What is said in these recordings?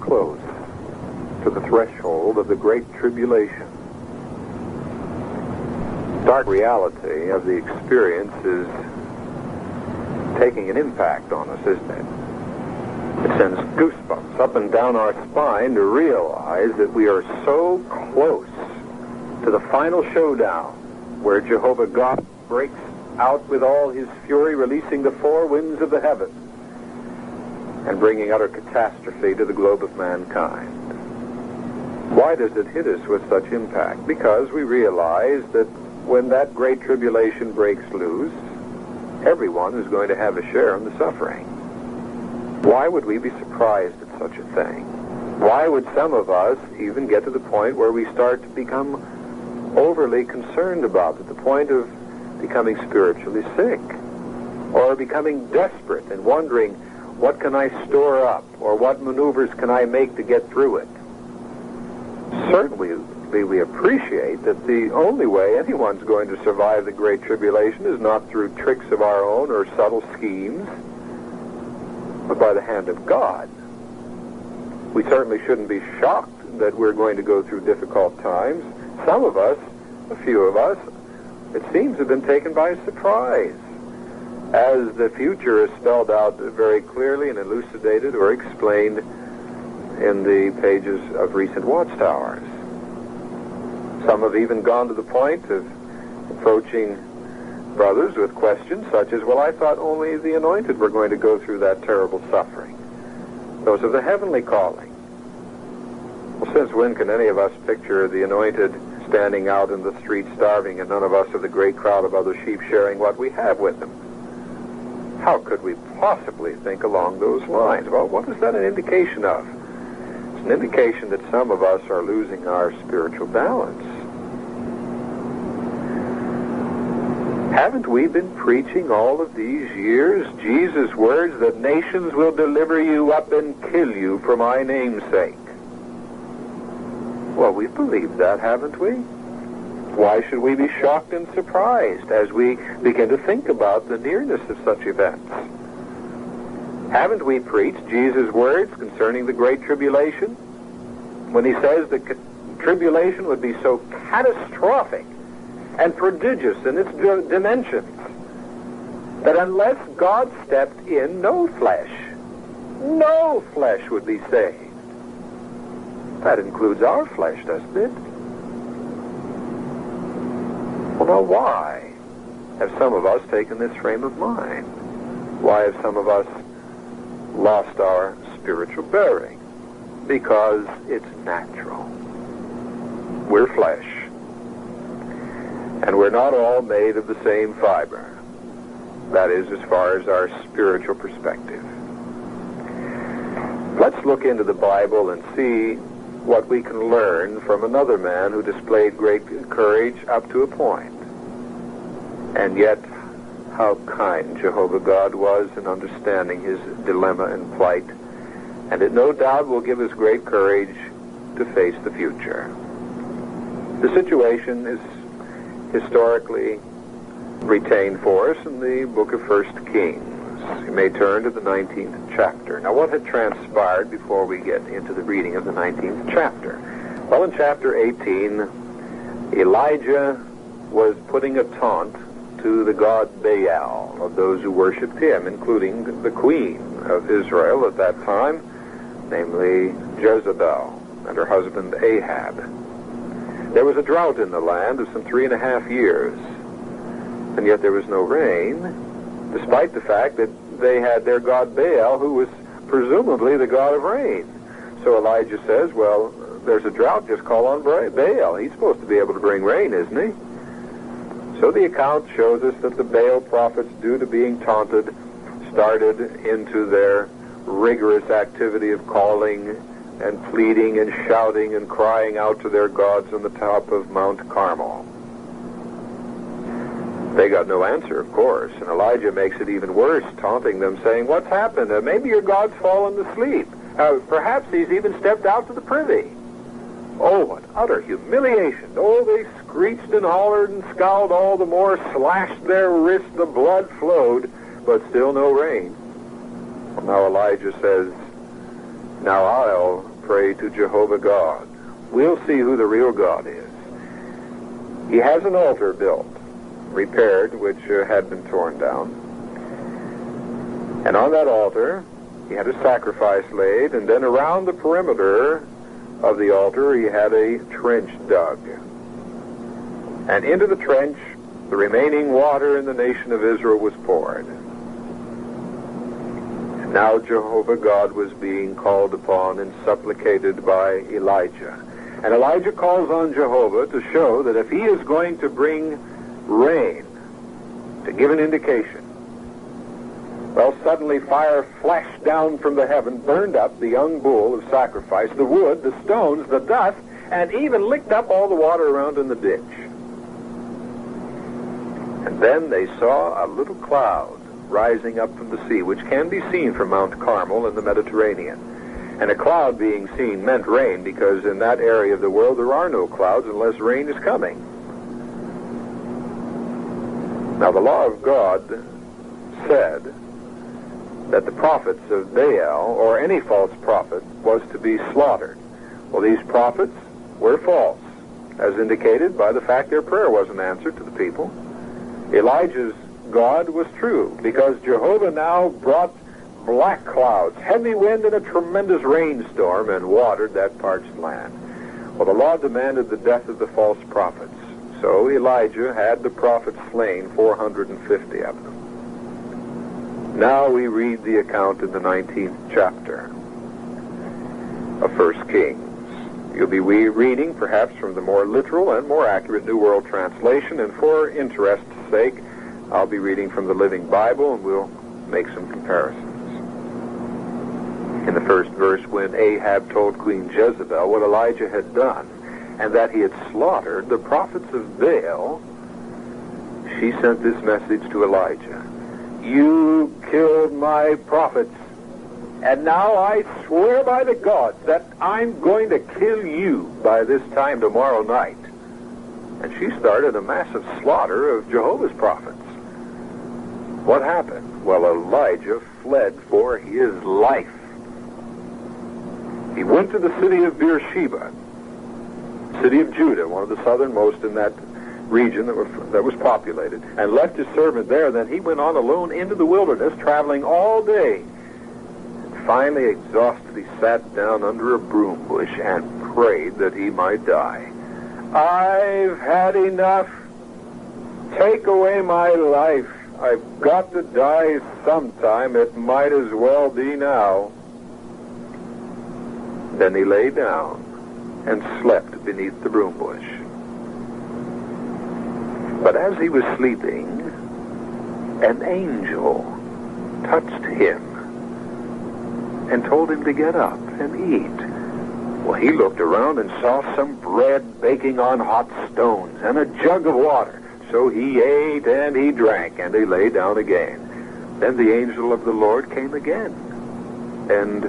close to the threshold of the Great Tribulation. Dark reality of the experience is taking an impact on us, isn't it? It sends goosebumps up and down our spine to realize that we are so close to the final showdown where Jehovah God breaks out with all his fury, releasing the four winds of the heavens and bringing utter catastrophe to the globe of mankind. Why does it hit us with such impact? Because we realize that when that great tribulation breaks loose, everyone is going to have a share in the suffering. Why would we be surprised at such a thing? Why would some of us even get to the point where we start to become overly concerned about it, to the point of becoming spiritually sick, or becoming desperate and wondering, what can I store up, or what maneuvers can I make to get through it? Certainly we appreciate that the only way anyone's going to survive the Great Tribulation is not through tricks of our own or subtle schemes, but by the hand of God. We certainly shouldn't be shocked that we're going to go through difficult times. Some of us, a few of us, it seems, have been taken by surprise, as the future is spelled out very clearly and elucidated or explained in the pages of recent watchtowers. Some have even gone to the point of approaching brothers with questions such as, well, I thought only the anointed were going to go through that terrible suffering. Those of the heavenly calling. Well, since when can any of us picture the anointed standing out in the street starving and none of us of the great crowd of other sheep sharing what we have with them? How could we possibly think along those lines? Well, what is that an indication of? It's an indication that some of us are losing our spiritual balance. Haven't we been preaching all of these years Jesus' words that nations will deliver you up and kill you for my name's sake? Well, we've believed that, haven't we? Why should we be shocked and surprised as we begin to think about the nearness of such events? Haven't we preached Jesus' words concerning the Great Tribulation? When he says the tribulation would be so catastrophic and prodigious in its dimensions that unless God stepped in, no flesh would be saved. That includes our flesh, doesn't it? Well, now why have some of us taken this frame of mind? Why have some of us lost our spiritual bearing? Because it's natural. We're flesh. And we're not all made of the same fiber. That is, as far as our spiritual perspective. Let's look into the Bible and see what we can learn from another man who displayed great courage up to a point. And yet, how kind Jehovah God was in understanding his dilemma and plight. And it no doubt will give us great courage to face the future. The situation is historically retained for us in the book of 1 Kings. You may turn to the 19th chapter. Now, what had transpired before we get into the reading of the 19th chapter? Well, in chapter 18, Elijah was putting a taunt to the god Baal of those who worshipped him, including the queen of Israel at that time, namely Jezebel and her husband Ahab. There was a drought in the land of some 3.5 years, and yet there was no rain, despite the fact that they had their god Baal, who was presumably the god of rain. So Elijah says, well, there's a drought, just call on Baal. He's supposed to be able to bring rain, isn't he? So the account shows us that the Baal prophets, due to being taunted, started into their rigorous activity of calling and pleading and shouting and crying out to their gods on the top of Mount Carmel. They got no answer, of course, and Elijah makes it even worse, taunting them, saying, what's happened? Maybe your God's fallen asleep. Perhaps he's even stepped out to the privy. Oh, what utter humiliation. Oh, they screeched and hollered and scowled all the more, slashed their wrists, the blood flowed, but still no rain. Well, now Elijah says, now I'll pray to Jehovah God. We'll see who the real God is. He has an altar built, repaired, which had been torn down. And on that altar, he had a sacrifice laid, and then around the perimeter of the altar, he had a trench dug. And into the trench, the remaining water in the nation of Israel was poured. And now Jehovah God was being called upon and supplicated by Elijah. And Elijah calls on Jehovah to show that if he is going to bring rain, to give an indication, well, suddenly fire flashed down from the heaven, burned up the young bull of sacrifice, the wood, the stones, the dust, and even licked up all the water around in the ditch. And then they saw a little cloud rising up from the sea, which can be seen from Mount Carmel in the Mediterranean. And a cloud being seen meant rain, because in that area of the world there are no clouds unless rain is coming. Now the law of God said that the prophets of Baal, or any false prophet, was to be slaughtered. Well, these prophets were false, as indicated by the fact their prayer wasn't answered to the people. Elijah's God was true, because Jehovah now brought black clouds, heavy wind, and a tremendous rainstorm, and watered that parched land. Well, the law demanded the death of the false prophets, so Elijah had the prophets slain, 450 of them. Now we read the account in the 19th chapter of 1 Kings. You'll be reading perhaps from the more literal and more accurate New World Translation, and for interest's sake, I'll be reading from the Living Bible, and we'll make some comparisons. In the first verse, when Ahab told Queen Jezebel what Elijah had done, and that he had slaughtered the prophets of Baal, she sent this message to Elijah: "You killed my prophets, and now I swear by the gods that I'm going to kill you by this time tomorrow night." And she started a massive slaughter of Jehovah's prophets. What happened? Well, Elijah fled for his life. He went to the city of Beersheba, city of Judah, one of the southernmost in that region that was populated, and left his servant there. Then he went on alone into the wilderness, traveling all day. And finally, exhausted, he sat down under a broom bush and prayed that he might die. "I've had enough. Take away my life. I've got to die sometime. It might as well be now." Then he lay down and slept beneath the broom bush. But as he was sleeping, an angel touched him and told him to get up and eat. Well, he looked around and saw some bread baking on hot stones and a jug of water. So he ate and he drank, and he lay down again. Then the angel of the Lord came again and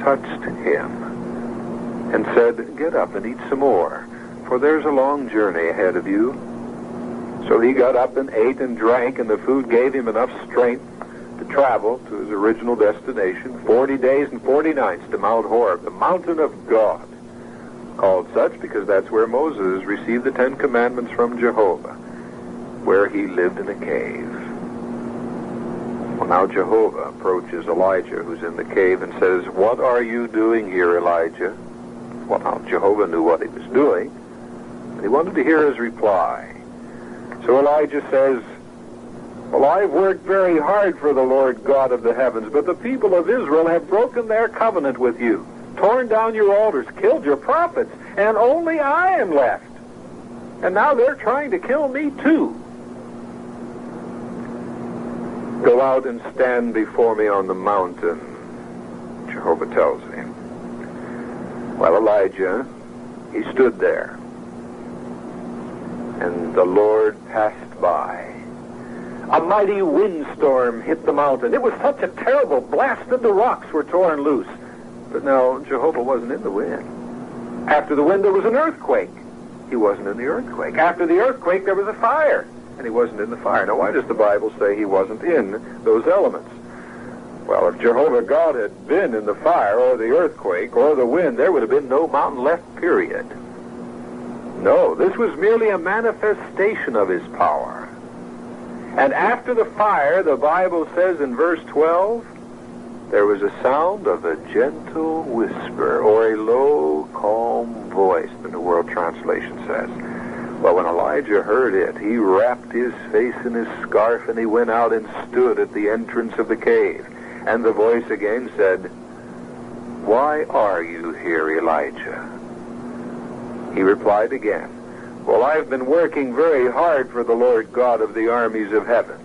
touched him and said, "Get up and eat some more, for there's a long journey ahead of you." So he got up and ate and drank, and the food gave him enough strength to travel to his original destination, 40 days and 40 nights, to Mount Horeb, the mountain of God, called such because that's where Moses received the 10 Commandments from Jehovah, where he lived in a cave. Well, now Jehovah approaches Elijah, who's in the cave, and says, "What are you doing here, Elijah?" Well, now Jehovah knew what he was doing, and he wanted to hear his reply. So Elijah says, "Well, I've worked very hard for the Lord God of the heavens, but the people of Israel have broken their covenant with you, torn down your altars, killed your prophets, and only I am left. And now they're trying to kill me too. Go out and stand before me on the mountain," Jehovah tells him. Well, Elijah, he stood there, and the Lord passed by. A mighty windstorm hit the mountain. It was such a terrible blast that the rocks were torn loose. But now Jehovah wasn't in the wind. After the wind, there was an earthquake. He wasn't in the earthquake. After the earthquake, there was a fire, and he wasn't in the fire. Now, why does the Bible say he wasn't in those elements? Well, if Jehovah God had been in the fire or the earthquake or the wind, there would have been no mountain left, period. No, this was merely a manifestation of his power. And after the fire, the Bible says in verse 12, there was a sound of a gentle whisper, or a low, calm voice, the New World Translation says. Well, when Elijah heard it, he wrapped his face in his scarf, and he went out and stood at the entrance of the cave. And the voice again said, "Why are you here, Elijah?" He replied again, "Well, I've been working very hard for the Lord God of the armies of heaven.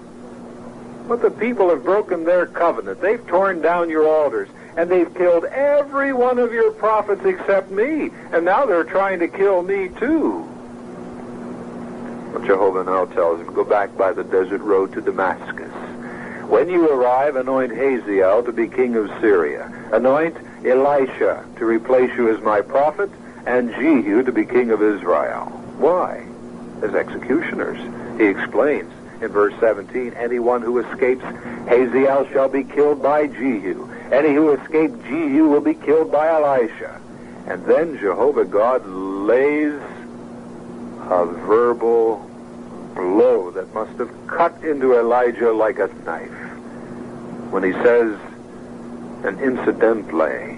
But the people have broken their covenant. They've torn down your altars, and they've killed every one of your prophets except me. And now they're trying to kill me too." Well, Jehovah now tells him, "Go back by the desert road to Damascus. When you arrive, anoint Hazael to be king of Syria. Anoint Elisha to replace you as my prophet, and Jehu to be king of Israel." Why? As executioners. He explains in verse 17, "Anyone who escapes Hazael shall be killed by Jehu. Any who escape Jehu will be killed by Elisha." And then Jehovah God lays a verbal blow that must have cut into Elijah like a knife when he says, and incidentally,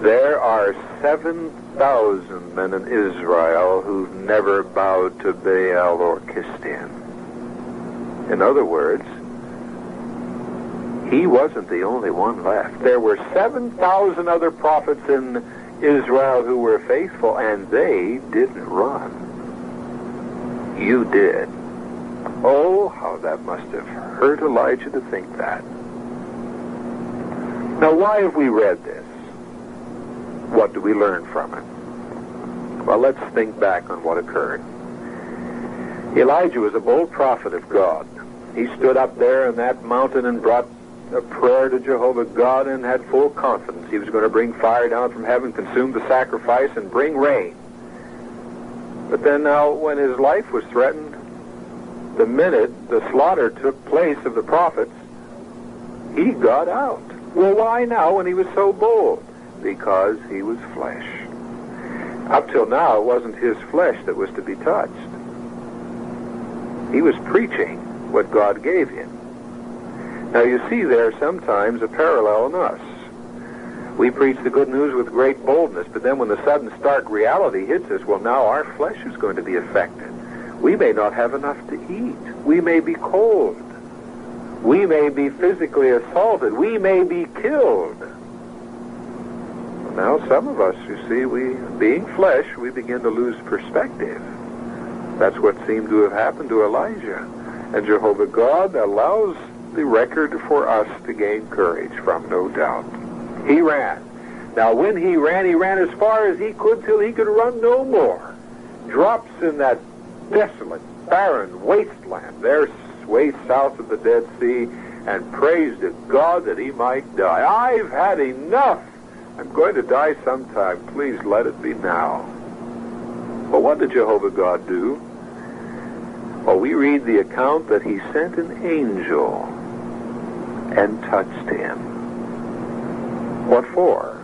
"There are 7,000 men in Israel who've never bowed to Baal or kissed him." In other words, he wasn't the only one left. There were 7,000 other prophets in Israel who were faithful, and they didn't run. You did. Oh, how that must have hurt Elijah to think that. Now, why have we read this? What do we learn from it? Well, let's think back on what occurred. Elijah was a bold prophet of God. He stood up there on that mountain and brought a prayer to Jehovah God and had full confidence he was going to bring fire down from heaven, consume the sacrifice, and bring rain. But then now, when his life was threatened, the minute the slaughter took place of the prophets, he got out. Well, why now when he was so bold? Because he was flesh. Up till now, it wasn't his flesh that was to be touched. He was preaching what God gave him. Now, you see there sometimes a parallel in us. We preach the good news with great boldness, but then when the sudden stark reality hits us, well, now our flesh is going to be affected. We may not have enough to eat. We may be cold. We may be physically assaulted. We may be killed. Now, some of us, you see, being flesh, we begin to lose perspective. That's what seemed to have happened to Elijah. And Jehovah God allows the record for us to gain courage from, no doubt. He ran. Now, when he ran as far as he could till he could run no more. Drops in that desolate, barren wasteland there way south of the Dead Sea, and praised to God that he might die. "I've had enough. I'm going to die sometime. Please let it be now." Well, what did Jehovah God do? Well, we read the account that he sent an angel and touched him. What for?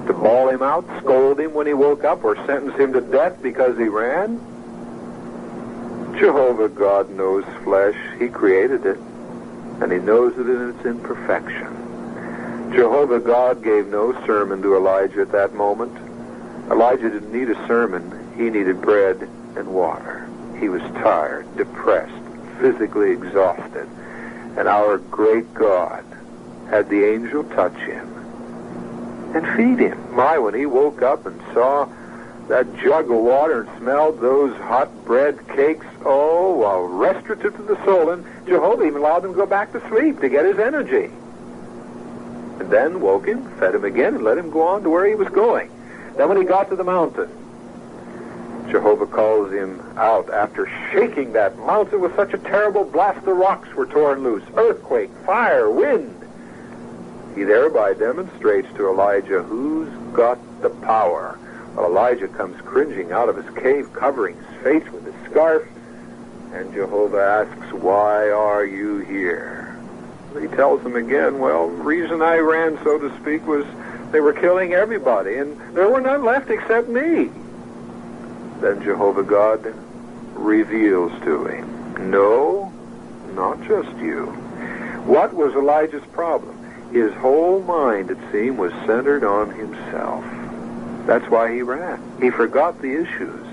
To bawl him out, scold him when he woke up, or sentence him to death because he ran? Jehovah God knows flesh. He created it, and he knows it in its imperfection. Jehovah God gave no sermon to Elijah at that moment. Elijah didn't need a sermon. He needed bread and water. He was tired, depressed, physically exhausted. And our great God had the angel touch him and feed him. My, when he woke up and saw that jug of water and smelled those hot bread cakes, oh, well, restorative to the soul. And Jehovah even allowed him to go back to sleep to get his energy. And then woke him, fed him again, and let him go on to where he was going. Then when he got to the mountain, Jehovah calls him out after shaking that mountain with such a terrible blast the rocks were torn loose. Earthquake, fire, wind. He thereby demonstrates to Elijah who's got the power. Well, Elijah comes cringing out of his cave, covering his face with his scarf, and Jehovah asks, "Why are you here?" He tells them again, well, the reason I ran, so to speak, was they were killing everybody, and there were none left except me. Then Jehovah God reveals to him, no, not just you. What was Elijah's problem? His whole mind, it seemed, was centered on himself. That's why he ran. He forgot the issues.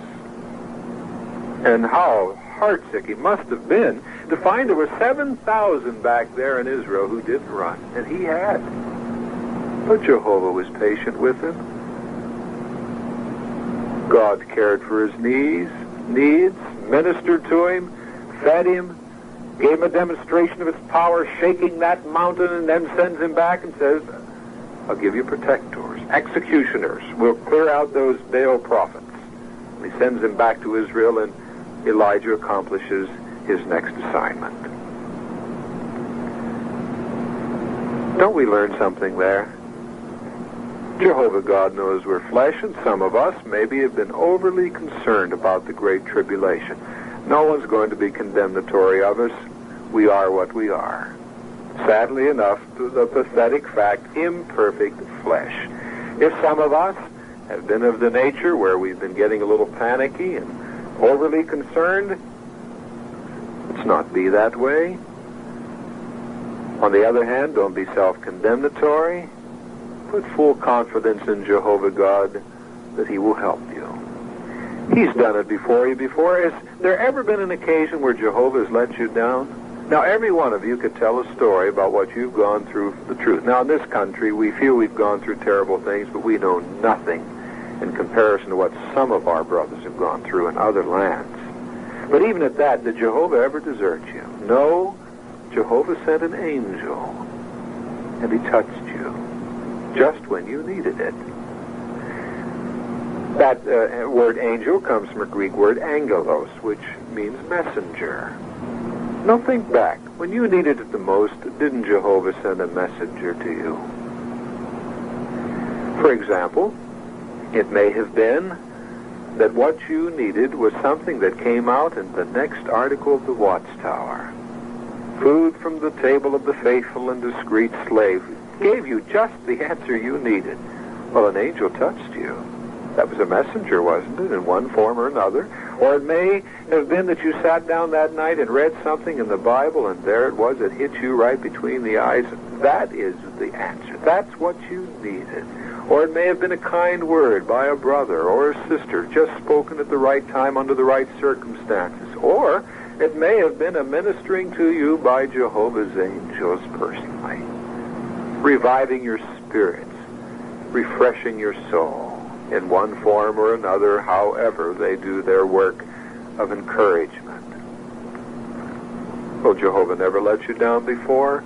And how heartsick it must have been to find there were 7,000 back there in Israel who didn't run, and he had. But Jehovah was patient with him. God cared for his needs, ministered to him, fed him, gave him a demonstration of his power, shaking that mountain, and then sends him back and says, I'll give you protectors, executioners. We'll clear out those Baal prophets. And he sends him back to Israel, and Elijah accomplishes his next assignment. Don't we learn something there? Jehovah God knows we're flesh, and some of us maybe have been overly concerned about the Great Tribulation. No one's going to be condemnatory of us. We are what we are. Sadly enough, the pathetic fact, imperfect flesh. If some of us have been of the nature where we've been getting a little panicky and overly concerned, let's not be that way. On the other hand, don't be self-condemnatory. Put full confidence in Jehovah God that he will help you. He's done it before you before. Has there ever been an occasion where Jehovah has let you down? Now, every one of you could tell a story about what you've gone through for the truth. Now, in this country, we feel we've gone through terrible things, but we know nothing in comparison to what some of our brothers have gone through in other lands. But even at that, did Jehovah ever desert you? No. Jehovah sent an angel, and he touched you just when you needed it. That word angel comes from a Greek word angelos, which means messenger. Now think back. When you needed it the most, didn't Jehovah send a messenger to you? For example, it may have been that what you needed was something that came out in the next article of the Watchtower. Food from the table of the faithful and discreet slave gave you just the answer you needed. Well, an angel touched you. That was a messenger, wasn't it, in one form or another? Or it may have been that you sat down that night and read something in the Bible, and there it was. It hit you right between the eyes. That is the answer. That's what you needed. Or it may have been a kind word by a brother or a sister, just spoken at the right time under the right circumstances. Or it may have been a ministering to you by Jehovah's angels personally, reviving your spirits, refreshing your soul in one form or another, however they do their work of encouragement. Well, Jehovah never let you down before.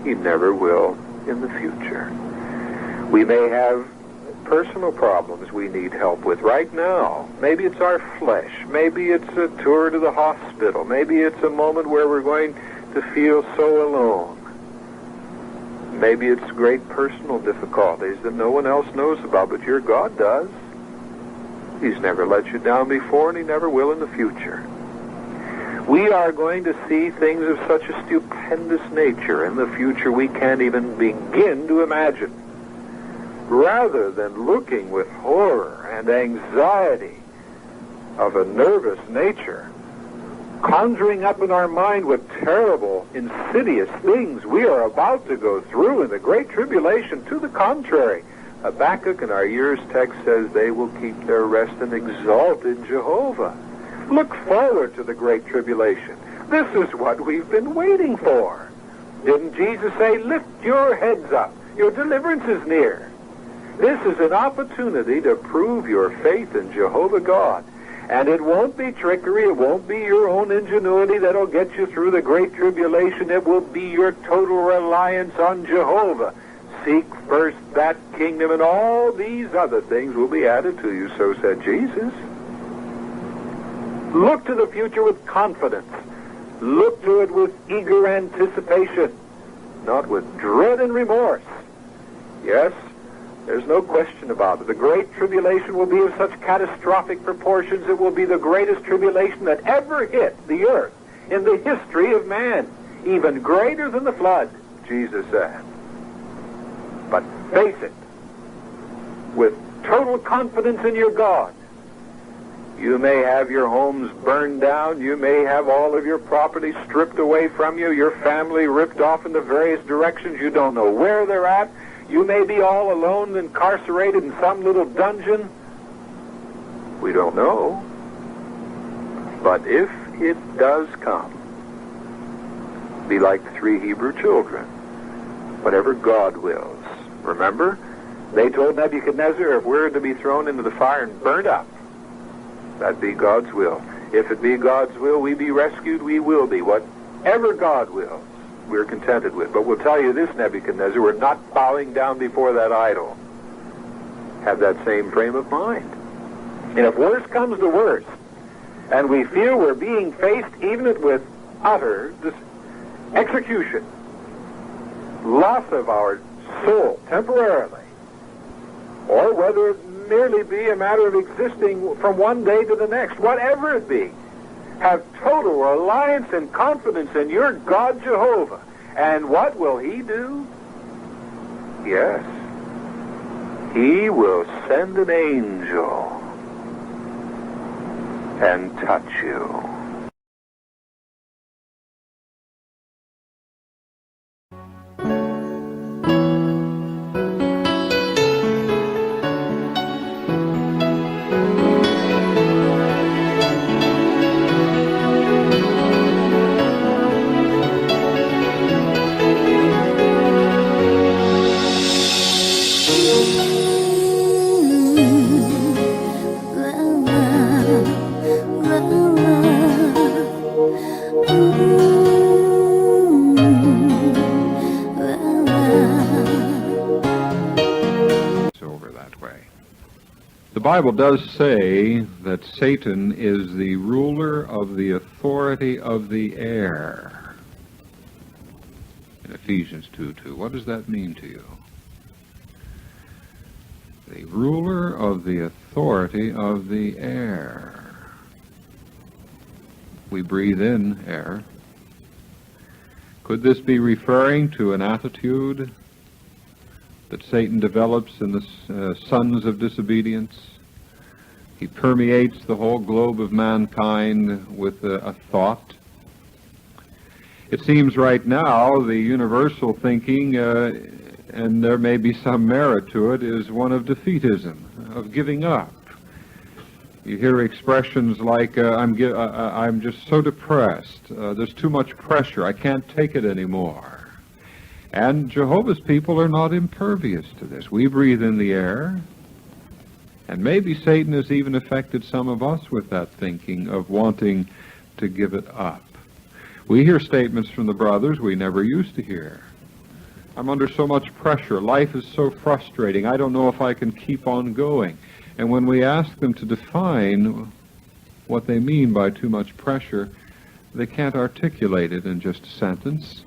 He never will in the future. We may have personal problems we need help with right now. Maybe it's our flesh. Maybe it's a tour to the hospital. Maybe it's a moment where we're going to feel so alone. Maybe it's great personal difficulties that no one else knows about, but your God does. He's never let you down before, and he never will in the future. We are going to see things of such a stupendous nature in the future we can't even begin to imagine. Rather than looking with horror and anxiety of a nervous nature, conjuring up in our mind what terrible, insidious things we are about to go through in the Great Tribulation. To the contrary, Habakkuk in our year's text says they will keep their rest and exalt in Jehovah. Look forward to the Great Tribulation. This is what we've been waiting for. Didn't Jesus say, lift your heads up, your deliverance is near? This is an opportunity to prove your faith in Jehovah God. And it won't be trickery, it won't be your own ingenuity that'll get you through the Great Tribulation. It will be your total reliance on Jehovah. Seek first that kingdom, and all these other things will be added to you, so said Jesus. Look to the future with confidence. Look to it with eager anticipation, not with dread and remorse. Yes, there's no question about it. The Great Tribulation will be of such catastrophic proportions, it will be the greatest tribulation that ever hit the earth in the history of man, even greater than the flood. Jesus said. But face it with total confidence in your God. You may have your homes burned down. You may have all of your property stripped away from you, your family ripped off into various directions. You don't know where they're at. You may be all alone, incarcerated in some little dungeon. We don't know. But if it does come, be like the 3 Hebrew children. Whatever God wills. Remember, they told Nebuchadnezzar, if we're to be thrown into the fire and burned up, that be God's will. If it be God's will, we be rescued, we will be. Whatever God wills, we're contented with. But we'll tell you this, Nebuchadnezzar, we're not bowing down before that idol. Have that same frame of mind. And if worse comes to worse, and we feel we're being faced even with utter execution, loss of our soul temporarily, or whether it merely be a matter of existing from one day to the next, whatever it be, have total reliance and confidence in your God Jehovah. And what will he do? Yes, he will send an angel and touch you. The Bible does say that Satan is the ruler of the authority of the air. In Ephesians 2:2. What does that mean to you? The ruler of the authority of the air. We breathe in air. Could this be referring to an attitude that Satan develops in the sons of disobedience? He permeates the whole globe of mankind with a thought. It seems right now the universal thinking, and there may be some merit to it, is one of defeatism, of giving up. You hear expressions like, I'm just so depressed, there's too much pressure, I can't take it anymore. And Jehovah's people are not impervious to this. We breathe in the air, and maybe Satan has even affected some of us with that thinking of wanting to give it up. We hear statements from the brothers we never used to hear. I'm under so much pressure. Life is so frustrating. I don't know if I can keep on going. And when we ask them to define what they mean by too much pressure, they can't articulate it in just a sentence.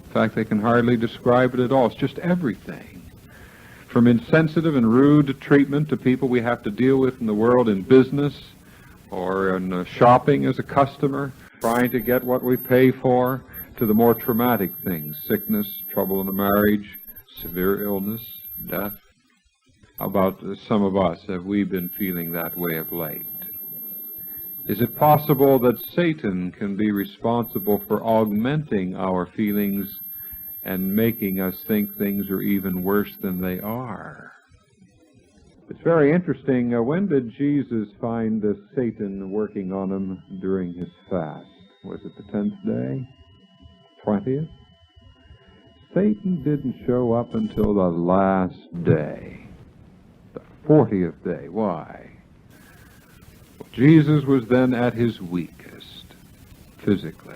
In fact, they can hardly describe it at all. It's just everything. From insensitive and rude treatment to people we have to deal with in the world in business or in shopping as a customer, trying to get what we pay for, to the more traumatic things, sickness, trouble in the marriage, severe illness, death. How about some of us? Have we been feeling that way of late? Is it possible that Satan can be responsible for augmenting our feelings and making us think things are even worse than they are? It's very interesting. When did Jesus find Satan working on him during his fast? Was it the 10th day? 20th? Satan didn't show up until the last day, the 40th day. Why? Well, Jesus was then at his weakest, physically.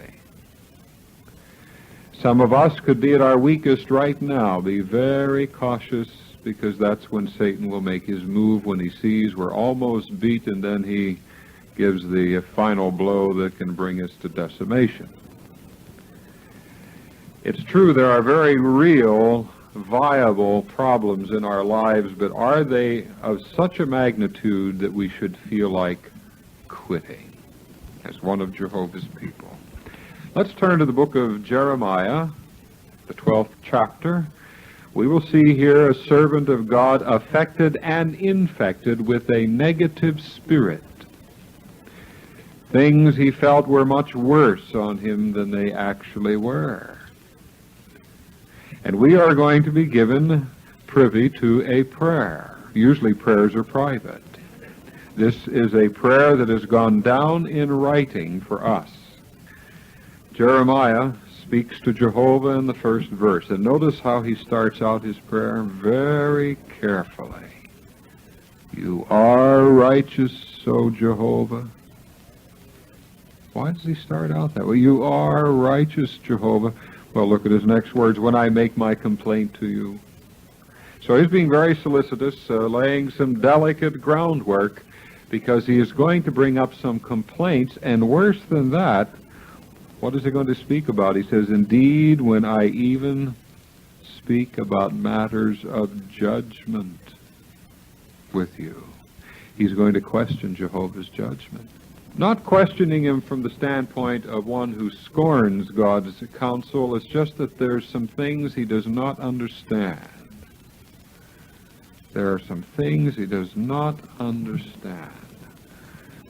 Some of us could be at our weakest right now. Be very cautious, because that's when Satan will make his move, when he sees we're almost beat, and then he gives the final blow that can bring us to decimation. It's true there are very real, viable problems in our lives, but are they of such a magnitude that we should feel like quitting as one of Jehovah's people? Let's turn to the book of Jeremiah, the 12th chapter, we will see here a servant of God affected and infected with a negative spirit. Things he felt were much worse on him than they actually were. And we are going to be given privy to a prayer. Usually prayers are private. This is a prayer that has gone down in writing for us. Jeremiah speaks to Jehovah in the first verse, and notice how he starts out his prayer very carefully. You are righteous, O Jehovah. Why does he start out that way? You are righteous, Jehovah. Well, look at his next words. When I make my complaint to you. So he's being very solicitous, laying some delicate groundwork, because he is going to bring up some complaints, and worse than that, what is he going to speak about? He says, indeed, when I even speak about matters of judgment with you. He's going to question Jehovah's judgment. Not questioning him from the standpoint of one who scorns God's counsel. It's just that there's some things he does not understand. There are some things he does not understand.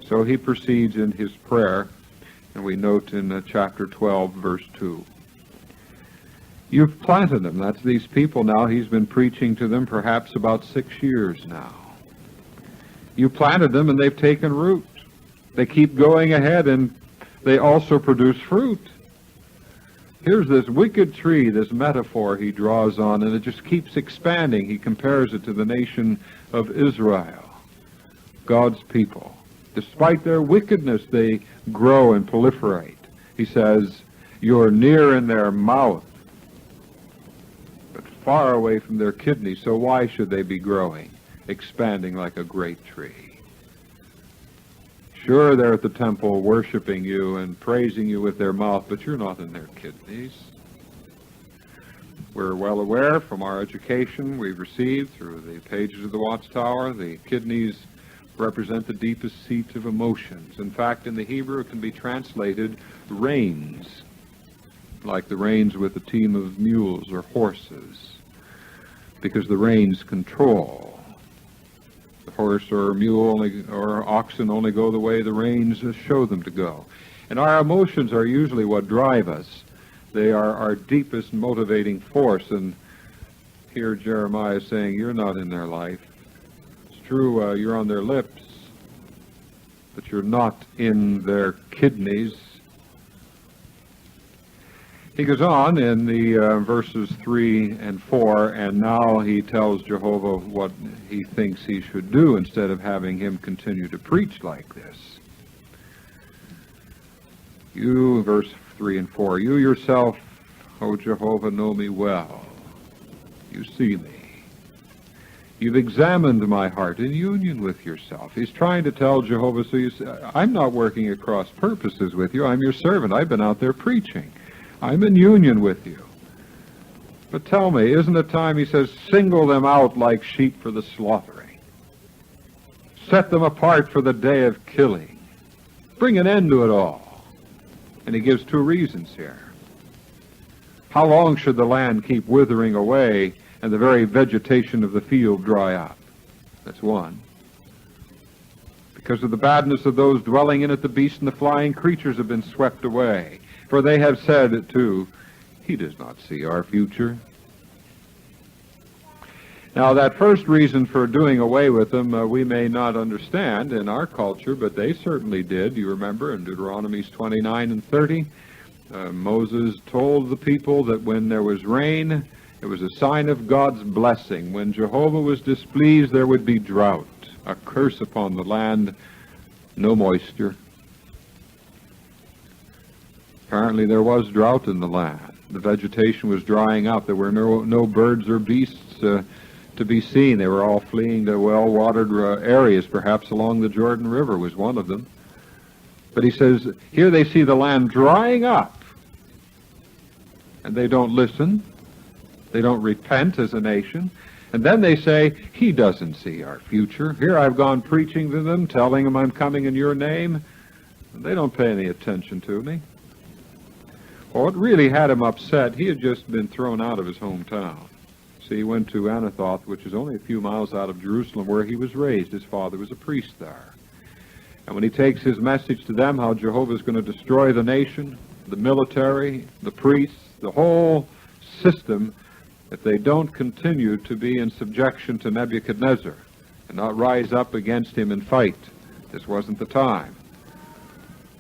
So he proceeds in his prayer, and we note in chapter 12, verse 2. You've planted them. That's these people now. He's been preaching to them perhaps about 6 years now. You planted them, and they've taken root. They keep going ahead, and they also produce fruit. Here's this wicked tree, this metaphor he draws on, and it just keeps expanding. He compares it to the nation of Israel, God's people. Despite their wickedness, they grow and proliferate. He says, you're near in their mouth, but far away from their kidneys, so why should they be growing, expanding like a great tree? Sure, they're at the temple worshiping you and praising you with their mouth, but you're not in their kidneys. We're well aware from our education we've received through the pages of the Watchtower, the kidneys represent the deepest seat of emotions. In fact, in the Hebrew it can be translated reins, like the reins with a team of mules or horses, because the reins control. The horse or mule or oxen only go the way the reins show them to go. And our emotions are usually what drive us. They are our deepest motivating force. And here Jeremiah is saying, you're not in their life. It's true, you're on their lips, but you're not in their kidneys. He goes on in the verses 3 and 4, and now he tells Jehovah what he thinks he should do instead of having him continue to preach like this. You, verse 3 and 4, you yourself, O Jehovah, know me well. You see me. You've examined my heart in union with yourself. He's trying to tell Jehovah, so you say, I'm not working at cross purposes with you. I'm your servant. I've been out there preaching. I'm in union with you. But tell me, isn't it time, he says, single them out like sheep for the slaughtering. Set them apart for the day of killing. Bring an end to it all. And he gives 2 reasons here. How long should the land keep withering away and the very vegetation of the field dry up? That's one. Because of the badness of those dwelling in it, the beasts and the flying creatures have been swept away. For they have said, too, he does not see our future. Now, that first reason for doing away with them, we may not understand in our culture, but they certainly did. You remember in Deuteronomy 29 and 30, Moses told the people that when there was rain, it was a sign of God's blessing. When Jehovah was displeased, there would be drought, a curse upon the land, no moisture. Apparently there was drought in the land. The vegetation was drying up. There were no birds or beasts to be seen. They were all fleeing to well-watered areas. Perhaps along the Jordan River was one of them. But he says, here they see the land drying up. And they don't listen. They don't repent as a nation. And then they say, he doesn't see our future. Here I've gone preaching to them, telling them I'm coming in your name. And they don't pay any attention to me. Well, what really had him upset, he had just been thrown out of his hometown. See, he went to Anathoth, which is only a few miles out of Jerusalem, where he was raised. His father was a priest there. And when he takes his message to them, how Jehovah is going to destroy the nation, the military, the priests, the whole system, if they don't continue to be in subjection to Nebuchadnezzar and not rise up against him and fight, this wasn't the time.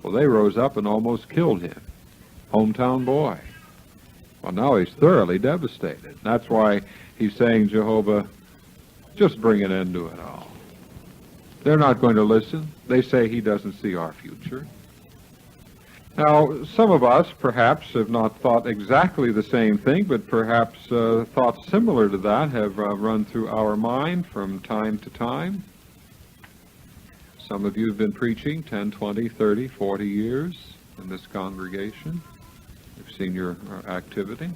Well, they rose up and almost killed him. Hometown boy. Well, now he's thoroughly devastated. That's why he's saying, Jehovah, just bring an end to it all. They're not going to listen. They say he doesn't see our future. Now, some of us perhaps have not thought exactly the same thing, but perhaps thoughts similar to that have run through our mind from time to time. Some of you have been preaching 10, 20, 30, 40 years in this congregation. You've seen your activity.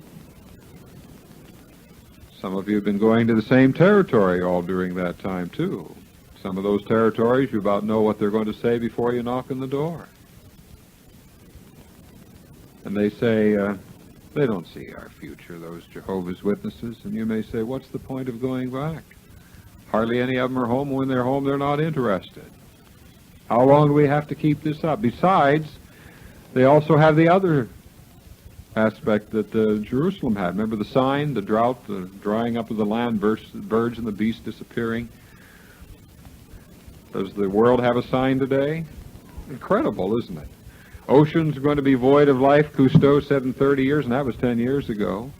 Some of you have been going to the same territory all during that time, too. Some of those territories, you about know what they're going to say before you knock on the door. And they say, they don't see our future, those Jehovah's Witnesses. And you may say, what's the point of going back? Hardly any of them are home. When they're home, they're not interested. How long do we have to keep this up? Besides, they also have the other aspect that Jerusalem had. Remember the sign, the drought, the drying up of the land, birds and the beasts disappearing? Does the world have a sign today? Incredible, isn't it? Oceans are going to be void of life, Cousteau said in 30 years, and that was 10 years ago.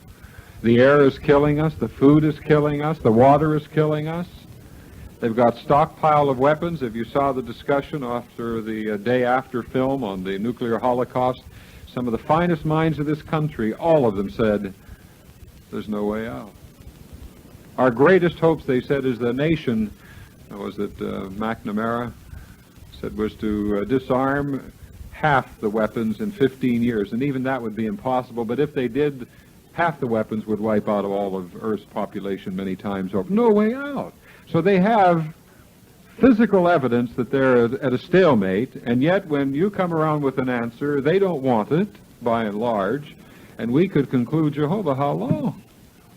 The air is killing us, the food is killing us, the water is killing us. They've got stockpile of weapons. If you saw the discussion after the day after film on the nuclear holocaust, some of the finest minds of this country, all of them said, there's no way out. Our greatest hopes, they said, is the nation, was it McNamara said, was to disarm half the weapons in 15 years, and even that would be impossible, but if they did, half the weapons would wipe out all of Earth's population many times over. No way out. So they have physical evidence that they're at a stalemate, and yet when you come around with an answer, they don't want it, by and large, and we could conclude, Jehovah, how long?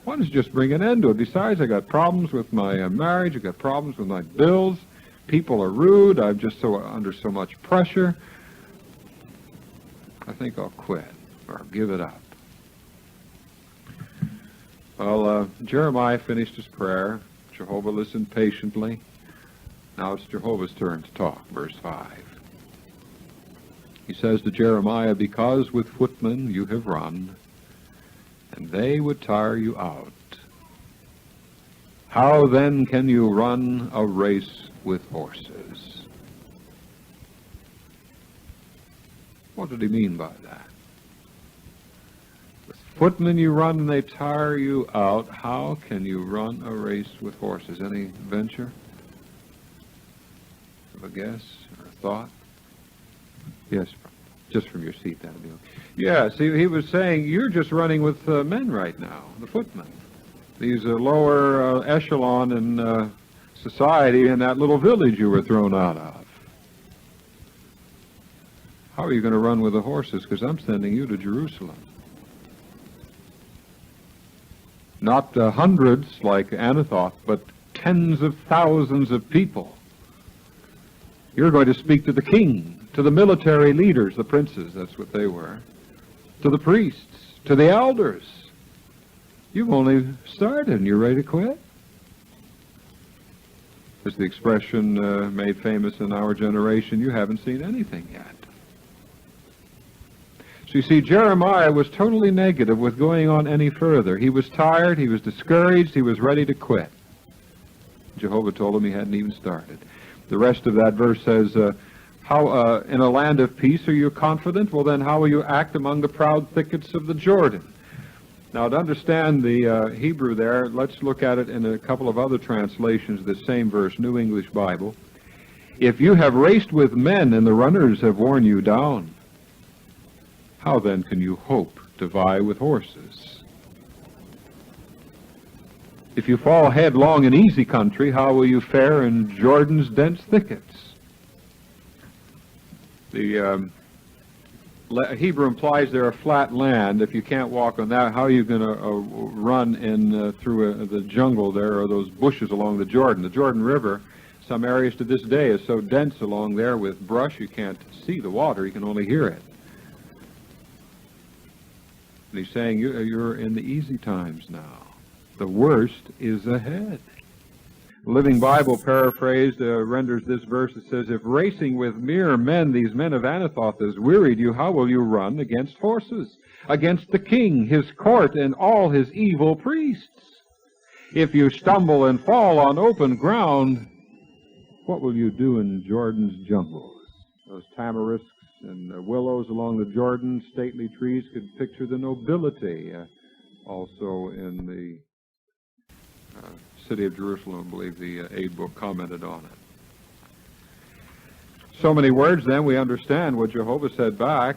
Why don't you just bring an end to it? Besides, I got problems with my marriage, I got problems with my bills, people are rude, I'm just under so much pressure. I think I'll quit, or give it up. Well, Jeremiah finished his prayer. Jehovah listened patiently. Now it's Jehovah's turn to talk, verse 5. He says to Jeremiah, because with footmen you have run, and they would tire you out, how then can you run a race with horses? What did he mean by that? With footmen you run and they tire you out, how can you run a race with horses? Any venture? Have a guess or a thought? Yes, just from your seat, that'll be okay. Yeah, see, he was saying, you're just running with men right now, the footmen. These lower echelon in society in that little village you were thrown out of. How are you going to run with the horses? Because I'm sending you to Jerusalem. Not hundreds like Anathoth, but tens of thousands of people. You're going to speak to the king, to the military leaders, the princes, that's what they were, to the priests, to the elders. You've only started and you're ready to quit? As the expression made famous in our generation, you haven't seen anything yet. So you see, Jeremiah was totally negative with going on any further. He was tired, he was discouraged, he was ready to quit. Jehovah told him he hadn't even started. The rest of that verse says, how in a land of peace are you confident? Well, then how will you act among the proud thickets of the Jordan? Now, to understand the Hebrew there, let's look at it in a couple of other translations of the same verse, New English Bible. If you have raced with men and the runners have worn you down, how then can you hope to vie with horses? If you fall headlong in easy country, how will you fare in Jordan's dense thickets? The Hebrew implies there a flat land. If you can't walk on that, how are you going to run in through the jungle there, or those bushes along the Jordan? The Jordan River, some areas to this day, is so dense along there with brush you can't see the water, you can only hear it. And he's saying you're in the easy times now. The worst is ahead. Living Bible paraphrased renders this verse. It says, if racing with mere men, these men of Anathoth, has wearied you, how will you run against horses, against the king, his court, and all his evil priests? If you stumble and fall on open ground, what will you do in Jordan's jungles? Those tamarisks and willows along the Jordan, stately trees, could picture the nobility. Also in the city of Jerusalem, I believe the aid book commented on it. So many words, then, we understand what Jehovah said back.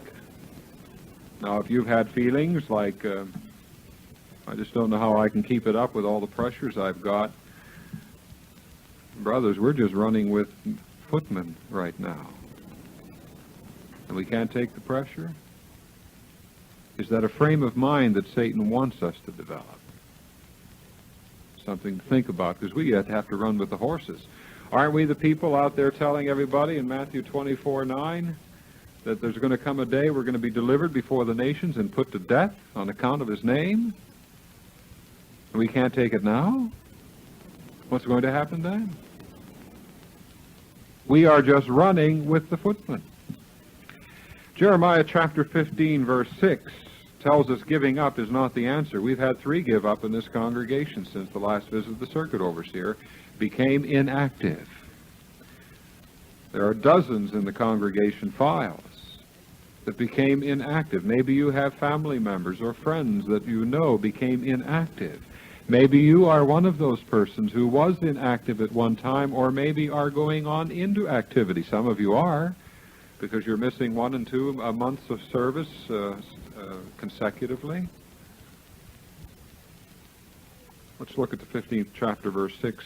Now, if you've had feelings like, I just don't know how I can keep it up with all the pressures I've got. Brothers, we're just running with footmen right now. And we can't take the pressure? Is that a frame of mind that Satan wants us to develop? Something to think about, because we yet have to run with the horses. Aren't we the people out there telling everybody in Matthew 24:9 that there's going to come a day we're going to be delivered before the nations and put to death on account of his name? And we can't take it now? What's going to happen then? We are just running with the footmen. Jeremiah chapter 15, verse 6 tells us giving up is not the answer. We've had 3 give up in this congregation since the last visit of the circuit overseer became inactive. There are dozens in the congregation files that became inactive. Maybe you have family members or friends that you know became inactive. Maybe you are one of those persons who was inactive at one time, or maybe are going on into activity. Some of you are, because you're missing 1 and 2 months of service consecutively. Let's look at the 15th chapter, verse 6.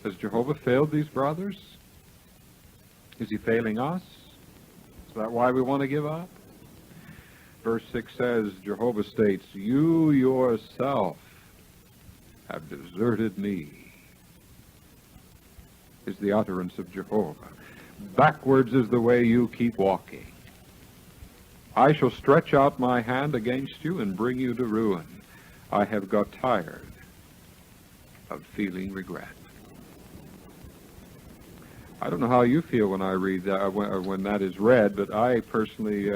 Has Jehovah failed these brothers? Is he failing us? Is that why we want to give up? Verse 6 says, Jehovah states, you yourself have deserted me, is the utterance of Jehovah. Backwards is the way you keep walking. I shall stretch out my hand against you and bring you to ruin. I have got tired of feeling regret. I don't know how you feel when I read that, when that is read, but I personally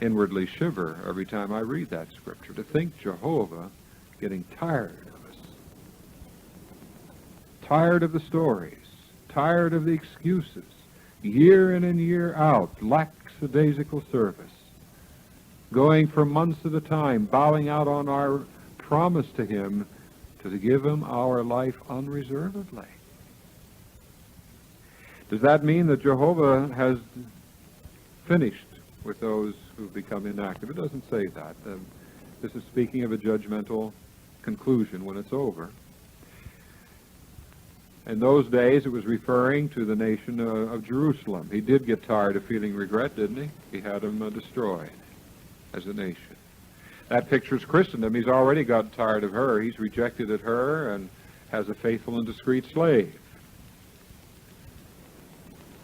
inwardly shiver every time I read that scripture. To think Jehovah getting tired of us, tired of the stories, tired of the excuses, year in and year out, lackadaisical service, going for months at a time, bowing out on our promise to him to give him our life unreservedly. Does that mean that Jehovah has finished with those who've become inactive? It doesn't say that. This is speaking of a judgmental conclusion when it's over. In those days, it was referring to the nation of Jerusalem. He did get tired of feeling regret, didn't he? He had them destroyed as a nation. That pictures Christendom. He's already gotten tired of her. He's rejected at her and has a faithful and discreet slave.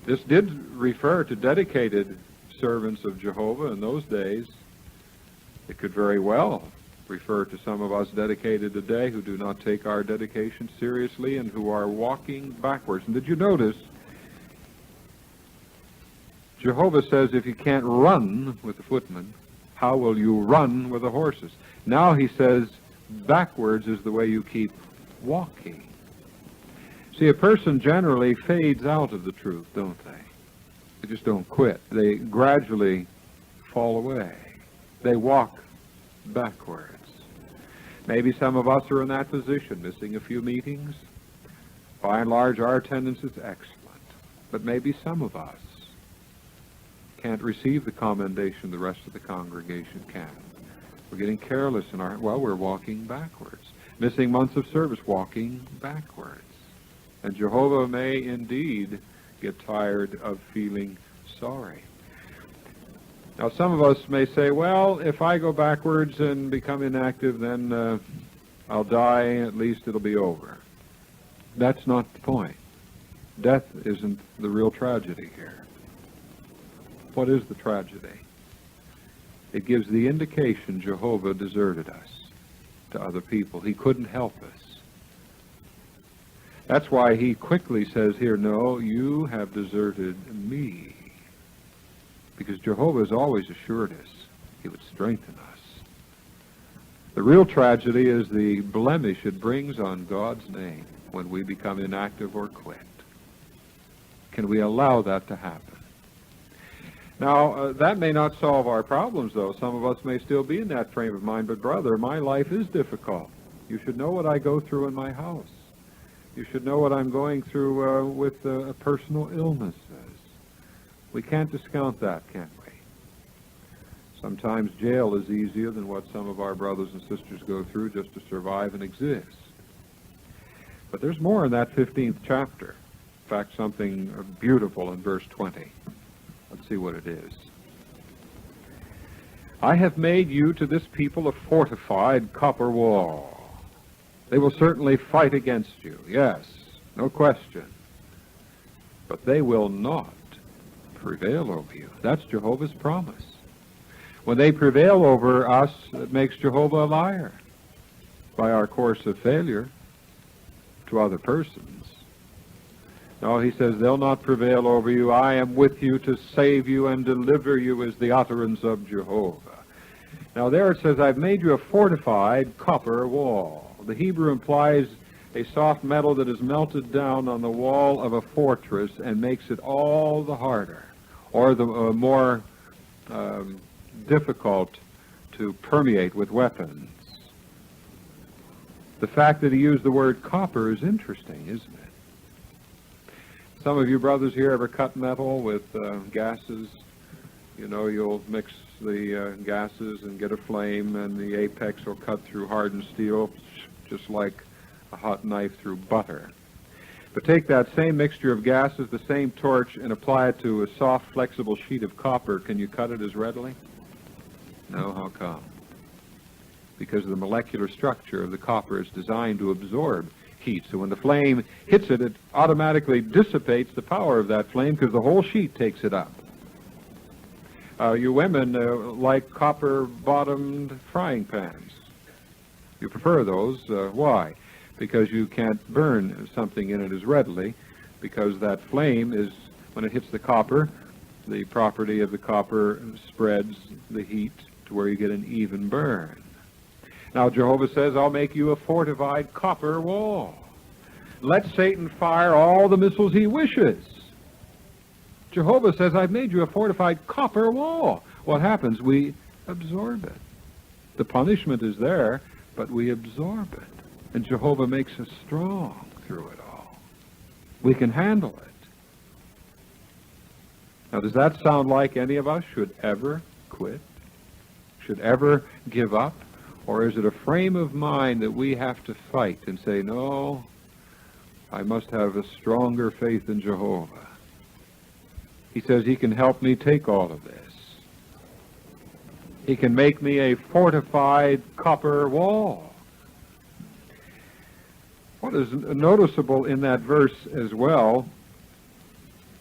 This did refer to dedicated servants of Jehovah in those days. It could very well refer to some of us dedicated today who do not take our dedication seriously and who are walking backwards. And did you notice, Jehovah says if you can't run with the footmen, how will you run with the horses? Now he says backwards is the way you keep walking. See, a person generally fades out of the truth, don't they? They just don't quit. They gradually fall away. They walk backwards. Maybe some of us are in that position, missing a few meetings. By and large, our attendance is excellent. But maybe some of us can't receive the commendation the rest of the congregation can. We're getting careless in our, we're walking backwards. Missing months of service, walking backwards. And Jehovah may indeed get tired of feeling sorry. Now, some of us may say, well, if I go backwards and become inactive, then I'll die, at least it'll be over. That's not the point. Death isn't the real tragedy here. What is the tragedy? It gives the indication Jehovah deserted us to other people. He couldn't help us. That's why he quickly says here, no, you have deserted me. Because Jehovah has always assured us he would strengthen us. The real tragedy is the blemish it brings on God's name when we become inactive or quit. Can we allow that to happen? Now, that may not solve our problems, though. Some of us may still be in that frame of mind, but brother, my life is difficult. You should know what I go through in my house. You should know what I'm going through with personal illnesses. We can't discount that, can we? Sometimes jail is easier than what some of our brothers and sisters go through just to survive and exist. But there's more in that 15th chapter. In fact, something beautiful in verse 20. Let's see what it is. I have made you to this people a fortified copper wall. They will certainly fight against you, yes, no question. But they will not prevail over you. That's Jehovah's promise. When they prevail over us, it makes Jehovah a liar by our course of failure to other persons. No, he says, they'll not prevail over you. I am with you to save you and deliver you is the utterance of Jehovah. Now there it says, I've made you a fortified copper wall. The Hebrew implies a soft metal that is melted down on the wall of a fortress and makes it all the harder, or the more difficult to permeate with weapons. The fact that he used the word copper is interesting, isn't it? Some of you brothers here ever cut metal with gases? You know, you'll mix the gases and get a flame, and the apex will cut through hardened steel just like a hot knife through butter. But take that same mixture of gases, the same torch, and apply it to a soft, flexible sheet of copper. Can you cut it as readily? No, how come? Because the molecular structure of the copper is designed to absorb heat. So when the flame hits it, it automatically dissipates the power of that flame because the whole sheet takes it up. You women like copper-bottomed frying pans. You prefer those. Why? Because you can't burn something in it as readily, because that flame is, when it hits the copper, the property of the copper spreads the heat to where you get an even burn. Now Jehovah says, I'll make you a fortified copper wall. Let Satan fire all the missiles he wishes. Jehovah says, I've made you a fortified copper wall. What happens? We absorb it. The punishment is there, but we absorb it. And Jehovah makes us strong through it all. We can handle it. Now, does that sound like any of us should ever quit? Should ever give up? Or is it a frame of mind that we have to fight and say, no, I must have a stronger faith in Jehovah. He says he can help me take all of this. He can make me a fortified copper wall. What is noticeable in that verse as well,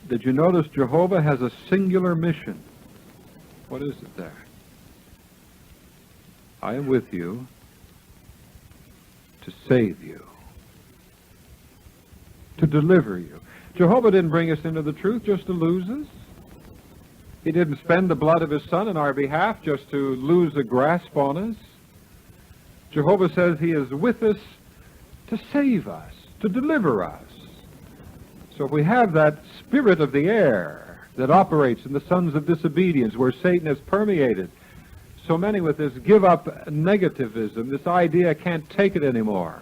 did you notice Jehovah has a singular mission? What is it there? I am with you to save you, to deliver you. Jehovah didn't bring us into the truth just to lose us. He didn't spend the blood of his Son in our behalf just to lose a grasp on us. Jehovah says he is with us to save us, to deliver us. So if we have that spirit of the air that operates in the sons of disobedience, where Satan has permeated so many with this give-up negativism, this idea I can't take it anymore,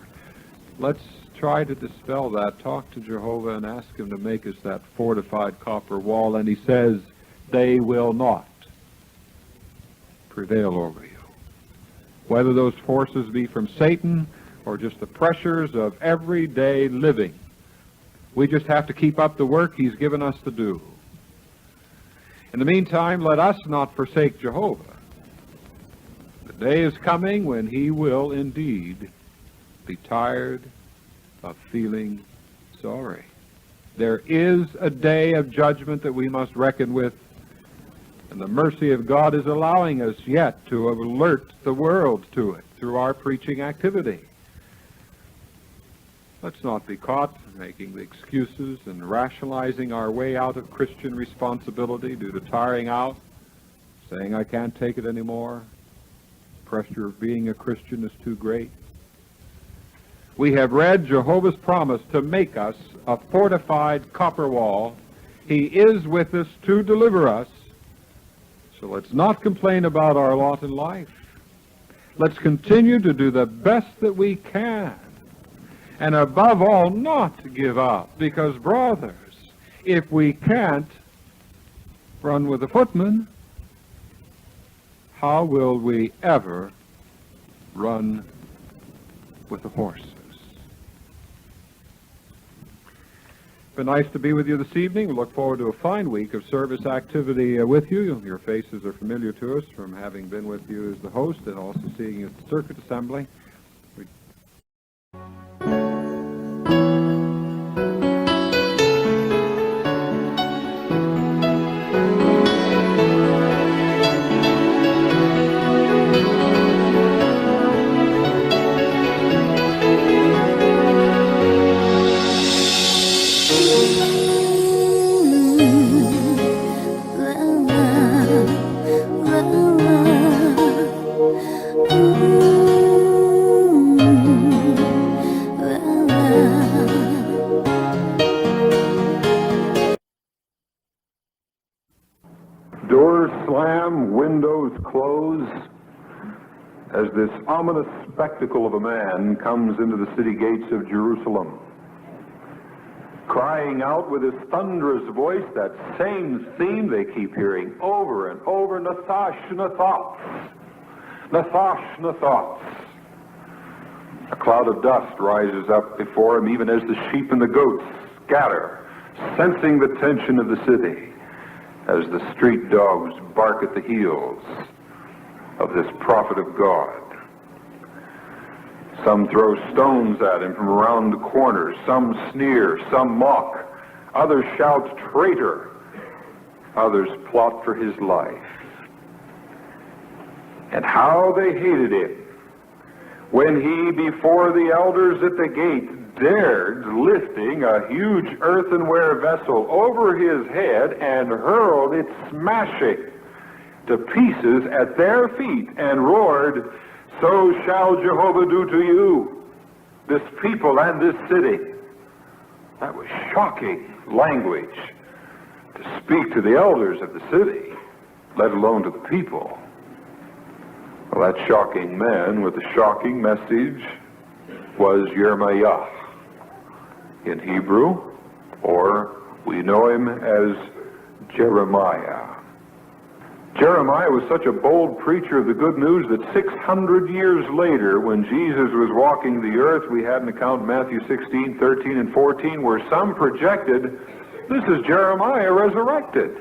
let's try to dispel that. Talk to Jehovah and ask him to make us that fortified copper wall. And he says, they will not prevail over you. Whether those forces be from Satan or just the pressures of everyday living, we just have to keep up the work he's given us to do. In the meantime, let us not forsake Jehovah. The day is coming when he will indeed be tired of feeling sorry. There is a day of judgment that we must reckon with, and the mercy of God is allowing us yet to alert the world to it through our preaching activity. Let's not be caught making the excuses and rationalizing our way out of Christian responsibility due to tiring out, saying I can't take it anymore. Pressure of being a Christian is too great. We have read Jehovah's promise to make us a fortified copper wall. He is with us to deliver us. So let's not complain about our lot in life. Let's continue to do the best that we can. And above all, not give up. Because, brothers, if we can't run with the footmen, how will we ever run with the horses? It's been nice to be with you this evening. We look forward to a fine week of service activity with you. Your faces are familiar to us from having been with you as the host and also seeing you at the Circuit Assembly. Doors slam, windows close, as this ominous spectacle of a man comes into the city gates of Jerusalem, crying out with his thunderous voice that same theme they keep hearing over and over, Nathash, Nathotz, Nathash, Nathotz. A cloud of dust rises up before him even as the sheep and the goats scatter, sensing the tension of the city, as the street dogs bark at the heels of this prophet of God. Some throw stones at him from around the corners, some sneer, some mock, others shout traitor, others plot for his life. And how they hated him when he, before the elders at the gate, dared lifting a huge earthenware vessel over his head and hurled it smashing to pieces at their feet and roared, "So shall Jehovah do to you, this people and this city." That was shocking language to speak to the elders of the city, let alone to the people. Well, that shocking man with the shocking message was Jeremiah in Hebrew, or we know him as Jeremiah. Jeremiah was such a bold preacher of the good news that 600 years later, when Jesus was walking the earth, we had an account in Matthew 16, 13, and 14, where some projected, this is Jeremiah resurrected,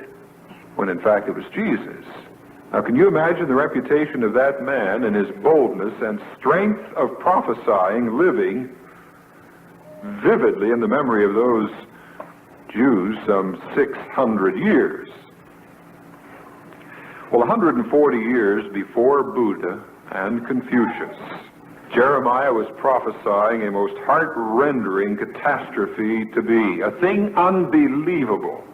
when in fact it was Jesus. Now, can you imagine the reputation of that man and his boldness and strength of prophesying living vividly in the memory of those Jews some 600 years? Well, 140 years before Buddha and Confucius, Jeremiah was prophesying a most heart-rending catastrophe to be, a thing unbelievable.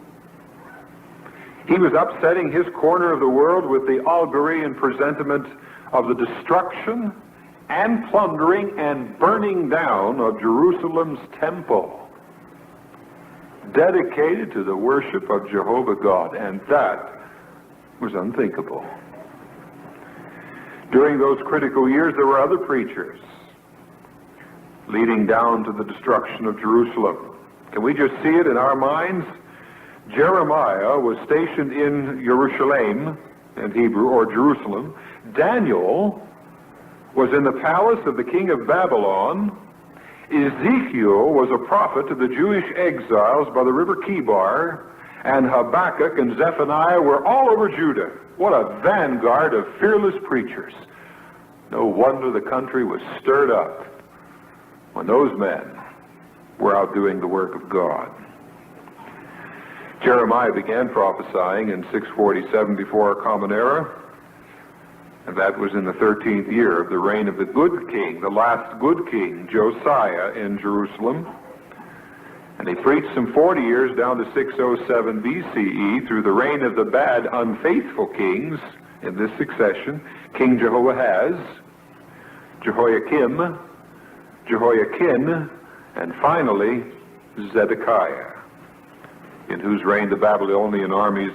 He was upsetting his corner of the world with the augury and presentiment of the destruction and plundering and burning down of Jerusalem's temple, dedicated to the worship of Jehovah God, and that was unthinkable. During those critical years, there were other preachers leading down to the destruction of Jerusalem. Can we just see it in our minds? Jeremiah was stationed in Jerusalem, in Hebrew, or Jerusalem. Daniel was in the palace of the king of Babylon. Ezekiel was a prophet to the Jewish exiles by the river Kibar. and Habakkuk and Zephaniah were all over Judah. What a vanguard of fearless preachers. No wonder the country was stirred up when those men were out doing the work of God. Jeremiah began prophesying in 647 before our Common Era, and that was in the 13th year of the reign of the good king, the last good king, Josiah, in Jerusalem. And he preached some 40 years down to 607 BCE through the reign of the bad, unfaithful kings in this succession: King Jehoahaz, Jehoiakim, Jehoiakin, and finally Zedekiah, in whose reign the Babylonian armies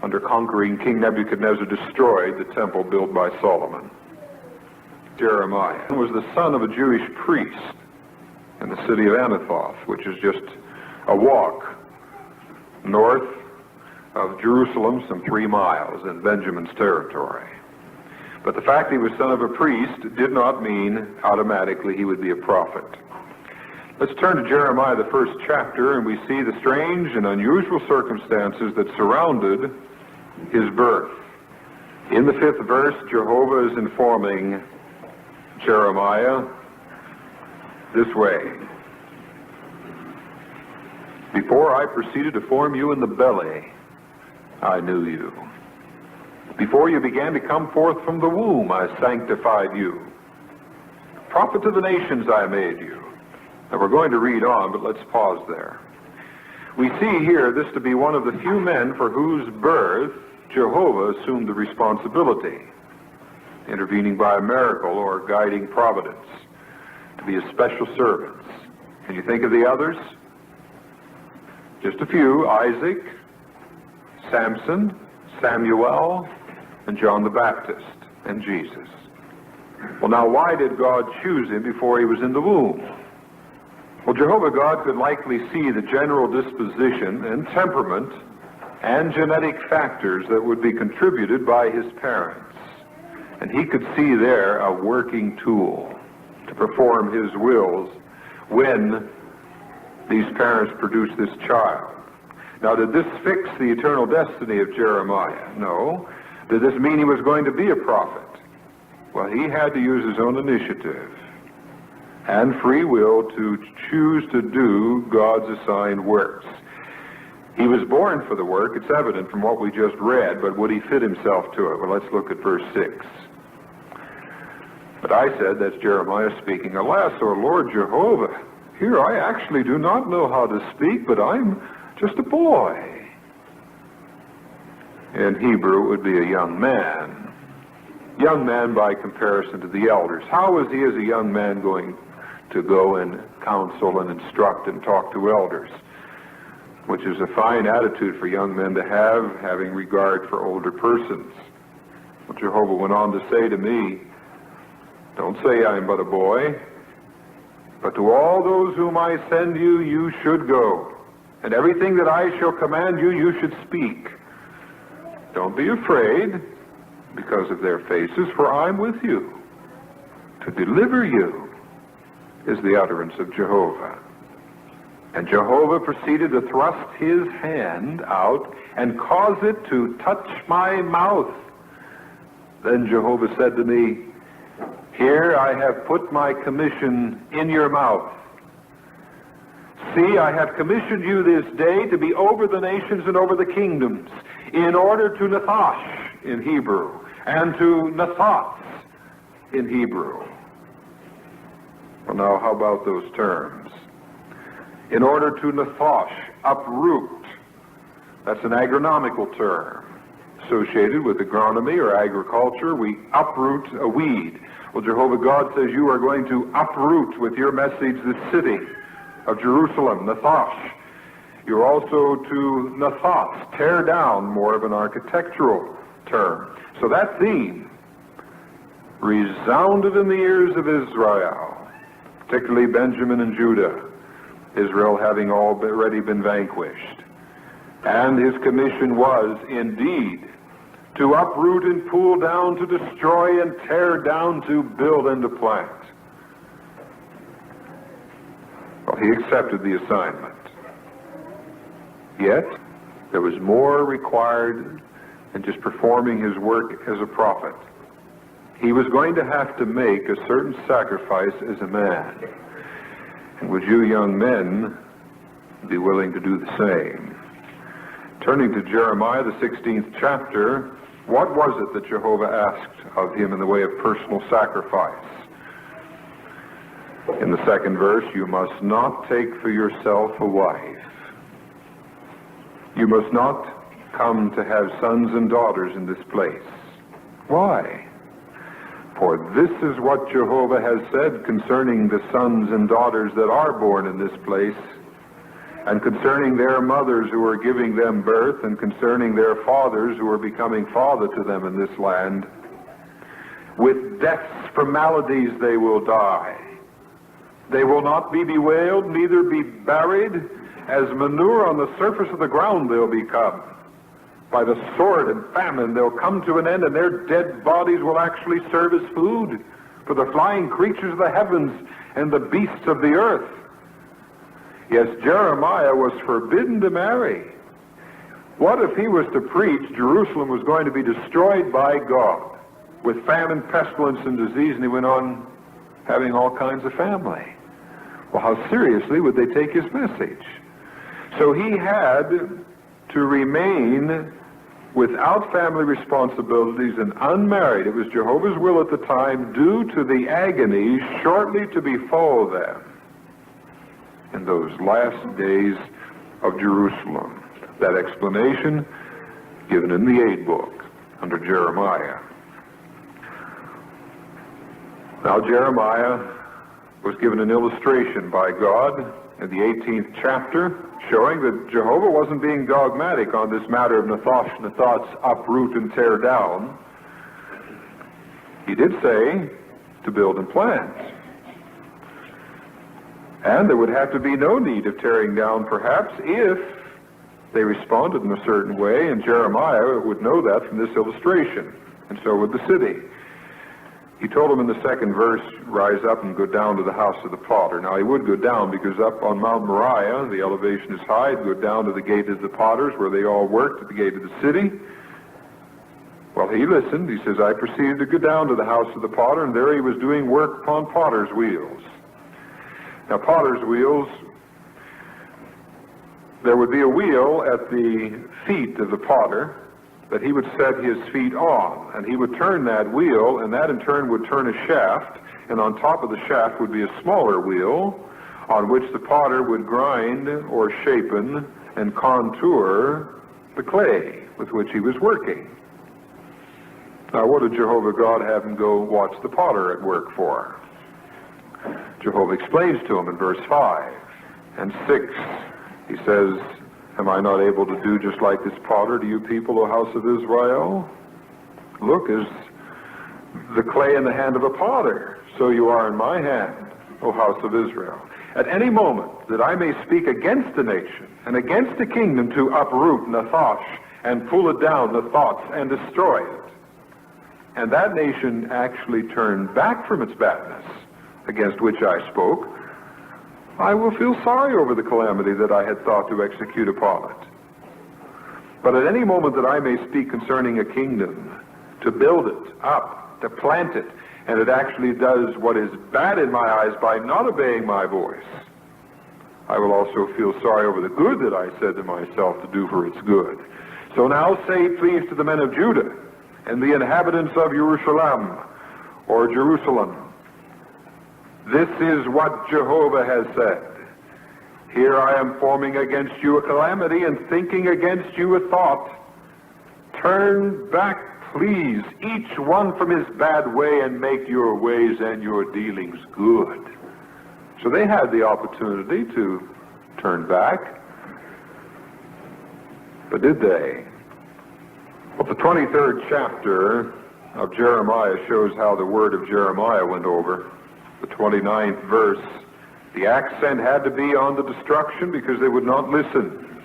under conquering King Nebuchadnezzar destroyed the temple built by Solomon. Jeremiah was the son of a Jewish priest in the city of Anathoth, which is just a walk north of Jerusalem, some 3 miles in Benjamin's territory. But the fact he was son of a priest did not mean automatically he would be a prophet. Let's turn to Jeremiah, the 1st chapter, and we see the strange and unusual circumstances that surrounded his birth. In the 5th verse, Jehovah is informing Jeremiah this way: "Before I proceeded to form you in the belly, I knew you. Before you began to come forth from the womb, I sanctified you. Prophet to the nations I made you." Now we're going to read on, but let's pause there. We see here this to be one of the few men for whose birth Jehovah assumed the responsibility, intervening by a miracle or guiding providence, to be his special servants. Can you think of the others? Just a few: Isaac, Samson, Samuel, and John the Baptist, and Jesus. Well, now, why did God choose him before he was in the womb? Well, Jehovah God could likely see the general disposition and temperament and genetic factors that would be contributed by his parents. And he could see there a working tool to perform his wills when these parents produced this child. Now, did this fix the eternal destiny of Jeremiah? No. Did this mean he was going to be a prophet? Well, he had to use his own initiative and free will to choose to do God's assigned works. He was born for the work, it's evident from what we just read, but would he fit himself to it? Well, let's look at verse 6. "But I said," that's Jeremiah speaking, "Alas, O Lord Jehovah, here I actually do not know how to speak, but I'm just a boy." In Hebrew, it would be a young man. Young man by comparison to the elders. How was he as a young man going to go and counsel and instruct and talk to elders? Which is a fine attitude for young men to have, having regard for older persons. Well, Jehovah went on to say to me, "Don't say I am but a boy, but to all those whom I send you, you should go. And everything that I shall command you, you should speak. Don't be afraid because of their faces, for I'm with you. To deliver you is the utterance of Jehovah." And Jehovah proceeded to thrust his hand out and cause it to touch my mouth. Then Jehovah said to me, "Here I have put my commission in your mouth. See, I have commissioned you this day to be over the nations and over the kingdoms, in order to Nathash in Hebrew, and to Nathoth in Hebrew." Well, now, how about those terms? In order to Nathash, uproot. That's an agronomical term associated with agronomy or agriculture. We uproot a weed. Well, Jehovah God says you are going to uproot with your message the city of Jerusalem, Nathash. You're also to Nathoth, tear down, more of an architectural term. So that theme resounded in the ears of Israel, particularly Benjamin and Judah, Israel having already been vanquished. And his commission was, indeed, to uproot and pull down, to destroy and tear down, to build and to plant. Well, he accepted the assignment. Yet, There was more required than just performing his work as a prophet. He was going to have to make a certain sacrifice as a man. And would you young men be willing to do the same? Turning to Jeremiah, the 16th chapter, what was it that Jehovah asked of him in the way of personal sacrifice? In the second verse, you must not take for yourself a wife. You must not come to have sons and daughters in this place. Why? For this is what Jehovah has said concerning the sons and daughters that are born in this place, and concerning their mothers who are giving them birth, and concerning their fathers who are becoming father to them in this land. With deaths from maladies they will die. They will not be bewailed, neither be buried. As manure on the surface of the ground they'll become. By the sword and famine they'll come to an end, and their dead bodies will actually serve as food for the flying creatures of the heavens and the beasts of the earth. Yes, Jeremiah was forbidden to marry. What if he was to preach Jerusalem was going to be destroyed by God with famine, pestilence, and disease, and he went on having all kinds of family? Well, how seriously would they take his message? So he had to remain without family responsibilities and unmarried. It was Jehovah's will at the time, due to the agonies shortly to befall them in those last days of Jerusalem. That explanation given in the 8th book under Jeremiah. Now Jeremiah was given an illustration by God in the 18th chapter, showing that Jehovah wasn't being dogmatic on this matter of Nathots, uproot and tear down. He did say to build and plant. And there would have to be no need of tearing down, perhaps, if they responded in a certain way, and Jeremiah would know that from this illustration, and so would the city. He told him in the 2nd verse, rise up and go down to the house of the potter. Now he would go down because up on Mount Moriah, the elevation is high. He'd go down to the gate of the potters where they all worked at the gate of the city. Well, he listened. He says, I proceeded to go down to the house of the potter, and there he was doing work upon potter's wheels. Now, potter's wheels, there would be a wheel at the feet of the potter that he would set his feet on, and he would turn that wheel, and that in turn would turn a shaft, and on top of the shaft would be a smaller wheel on which the potter would grind or shapen and contour the clay with which he was working. Now, what did Jehovah God have him go watch the potter at work for? Jehovah explains to him in verse 5 and 6. He says, am I not able to do just like this potter to you people, O house of Israel? Look, is the clay in the hand of a potter, so you are in my hand, O house of Israel. At any moment that I may speak against a nation and against a kingdom to uproot Nathosh and pull it down, the thoughts, and destroy it, and that nation actually turned back from its badness against which I spoke, I will feel sorry over the calamity that I had thought to execute upon it. But at any moment that I may speak concerning a kingdom, to build it up, to plant it, and it actually does what is bad in my eyes by not obeying my voice, I will also feel sorry over the good that I said to myself to do for its good. So now say please to the men of Judah and the inhabitants of Jerusalem, or Jerusalem, this is what Jehovah has said. Here I am forming against you a calamity and thinking against you a thought. Turn back, please, each one from his bad way, and make your ways and your dealings good. So they had the opportunity to turn back. But did they? Well, the 23rd chapter of Jeremiah shows how the word of Jeremiah went over. The 29th verse, the accent had to be on the destruction because they would not listen.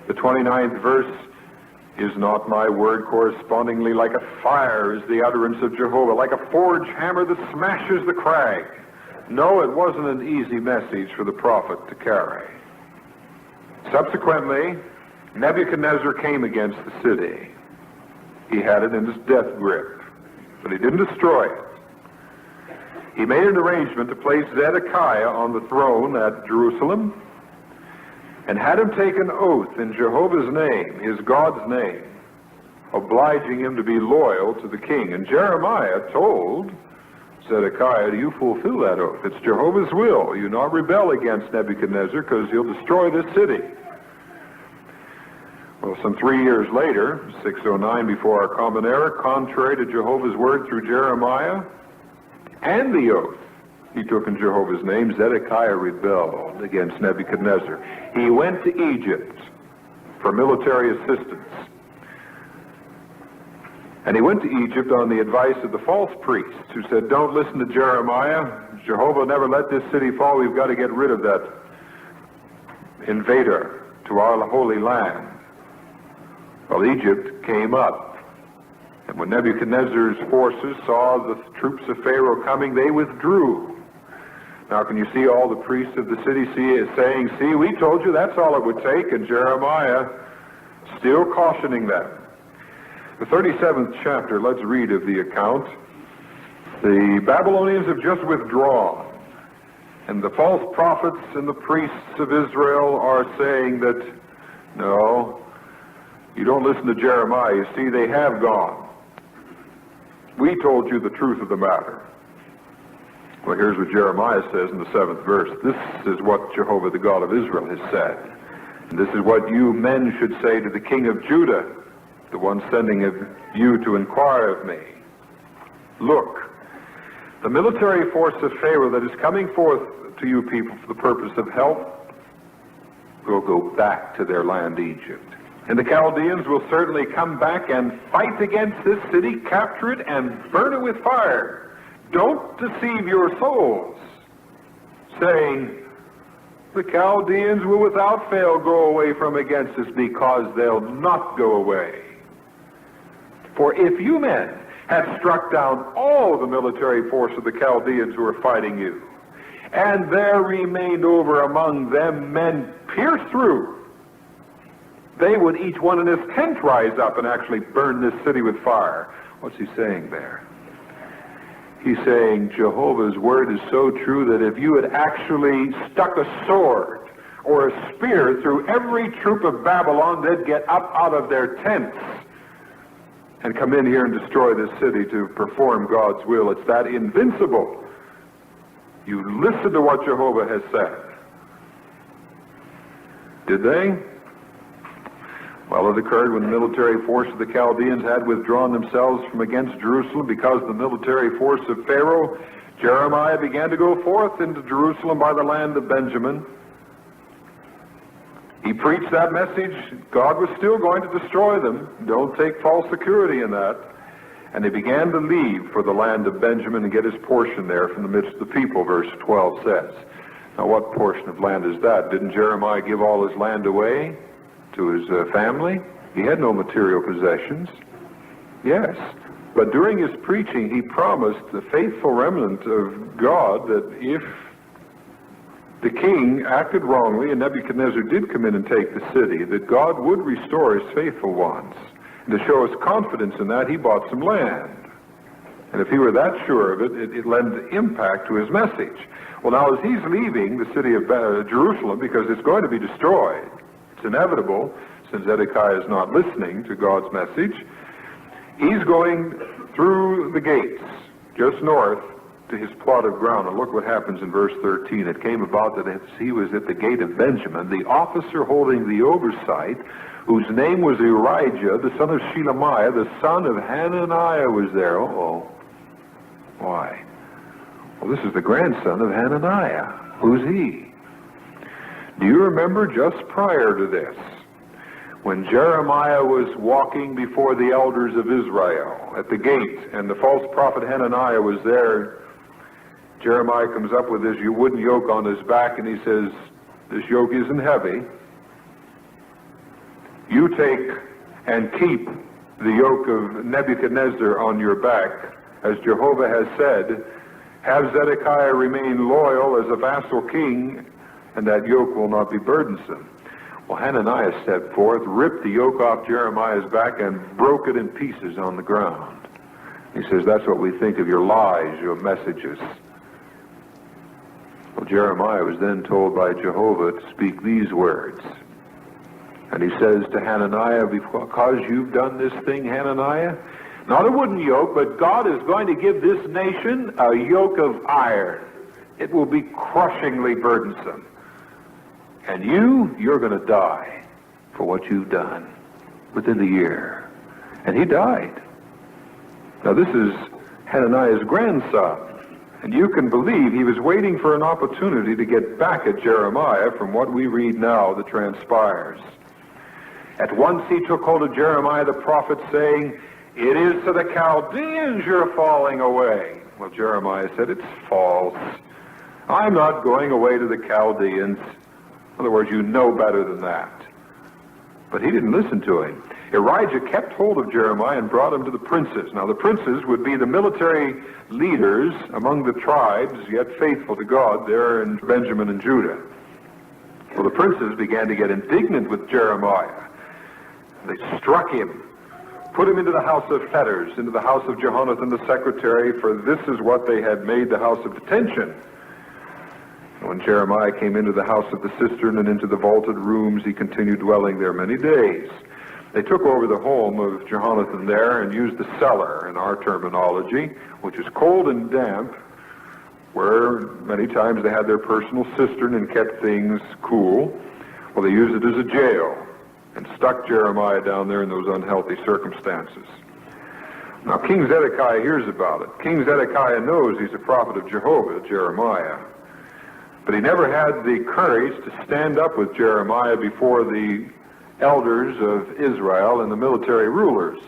The 29th verse, is not my word correspondingly like a fire is the utterance of Jehovah, like a forged hammer that smashes the crag. No, it wasn't an easy message for the prophet to carry. Subsequently, Nebuchadnezzar came against the city. He had it in his death grip, but he didn't destroy it. He made an arrangement to place Zedekiah on the throne at Jerusalem and had him take an oath in Jehovah's name, his God's name, obliging him to be loyal to the king. And Jeremiah told Zedekiah, do you fulfill that oath? It's Jehovah's will. You not rebel against Nebuchadnezzar because he'll destroy this city. Well, some 3 years later, 609 before our common era, contrary to Jehovah's word through Jeremiah and the oath he took in Jehovah's name, Zedekiah rebelled against Nebuchadnezzar. He went to Egypt for military assistance. And he went to Egypt on the advice of the false priests who said, don't listen to Jeremiah. Jehovah never let this city fall. We've got to get rid of that invader to our holy land. Well, Egypt came up. And when Nebuchadnezzar's forces saw the troops of Pharaoh coming, they withdrew. Now can you see all the priests of the city saying, see, we told you that's all it would take, and Jeremiah still cautioning them. The 37th chapter, let's read of the account. The Babylonians have just withdrawn, and the false prophets and the priests of Israel are saying that, no, you don't listen to Jeremiah. You see, they have gone. We told you the truth of the matter. Well, here's what Jeremiah says in the 7th verse. This is what Jehovah, the God of Israel, has said. And this is what you men should say to the king of Judah, the one sending you to inquire of me. Look, the military force of Pharaoh that is coming forth to you people for the purpose of help will go back to their land Egypt. And the Chaldeans will certainly come back and fight against this city, capture it, and burn it with fire. Don't deceive your souls, saying, the Chaldeans will without fail go away from against us, because they'll not go away. For if you men had struck down all the military force of the Chaldeans who are fighting you, and there remained over among them men pierced through, they would each one in his tent rise up and actually burn this city with fire. What's he saying there? He's saying Jehovah's word is so true that if you had actually stuck a sword or a spear through every troop of Babylon, they'd get up out of their tents and come in here and destroy this city to perform God's will. It's that invincible. You listen to what Jehovah has said. Did they? Well, it occurred when the military force of the Chaldeans had withdrawn themselves from against Jerusalem because of the military force of Pharaoh. Jeremiah began to go forth into Jerusalem by the land of Benjamin. He preached that message. God was still going to destroy them. Don't take false security in that. And he began to leave for the land of Benjamin and get his portion there from the midst of the people, verse 12 says. Now, what portion of land is that? Didn't Jeremiah give all his land away to his family? He had no material possessions. Yes. But during his preaching, he promised the faithful remnant of God that if the king acted wrongly and Nebuchadnezzar did come in and take the city, that God would restore his faithful ones. And to show his confidence in that, he bought some land. And if he were that sure of it, it lent impact to his message. Well, now as he's leaving the city of Jerusalem, because it's going to be destroyed, it's inevitable, since Zedekiah is not listening to God's message, he's going through the gates, just north, to his plot of ground. And look what happens in verse 13. It came about that as he was at the gate of Benjamin, the officer holding the oversight, whose name was Urijah, the son of Shelemiah, the son of Hananiah, was there. Uh-oh. Why? Well, this is the grandson of Hananiah. Who's he? Do you remember just prior to this, when Jeremiah was walking before the elders of Israel at the gate, and the false prophet Hananiah was there, Jeremiah comes up with this wooden yoke on his back, and he says, this yoke isn't heavy. You take and keep the yoke of Nebuchadnezzar on your back, as Jehovah has said. Have Zedekiah remain loyal as a vassal king, and that yoke will not be burdensome. Well, Hananiah stepped forth, ripped the yoke off Jeremiah's back, and broke it in pieces on the ground. He says, that's what we think of your lies, your messages. Well, Jeremiah was then told by Jehovah to speak these words. And he says to Hananiah, because you've done this thing, Hananiah, not a wooden yoke, but God is going to give this nation a yoke of iron. It will be crushingly burdensome. And you're going to die for what you've done within the year. And he died. Now this is Hananiah's grandson. And you can believe he was waiting for an opportunity to get back at Jeremiah from what we read now that transpires. At once he took hold of Jeremiah the prophet, saying, it is to the Chaldeans you're falling away. Well, Jeremiah said, it's false. I'm not going away to the Chaldeans. In other words, you know better than that. But he didn't listen to him. Elijah kept hold of Jeremiah and brought him to the princes. Now, the princes would be the military leaders among the tribes, yet faithful to God, there in Benjamin and Judah. Well, the princes began to get indignant with Jeremiah. They struck him, put him into the house of fetters, into the house of Jehonathan the secretary, for this is what they had made the house of detention. When Jeremiah came into the house of the cistern and into the vaulted rooms, he continued dwelling there many days. They took over the home of Jehonathan there and used the cellar, in our terminology, which is cold and damp, where many times they had their personal cistern and kept things cool. Well, they used it as a jail and stuck Jeremiah down there in those unhealthy circumstances. Now, King Zedekiah hears about it. King Zedekiah knows he's a prophet of Jehovah, Jeremiah. But he never had the courage to stand up with Jeremiah before the elders of Israel and the military rulers.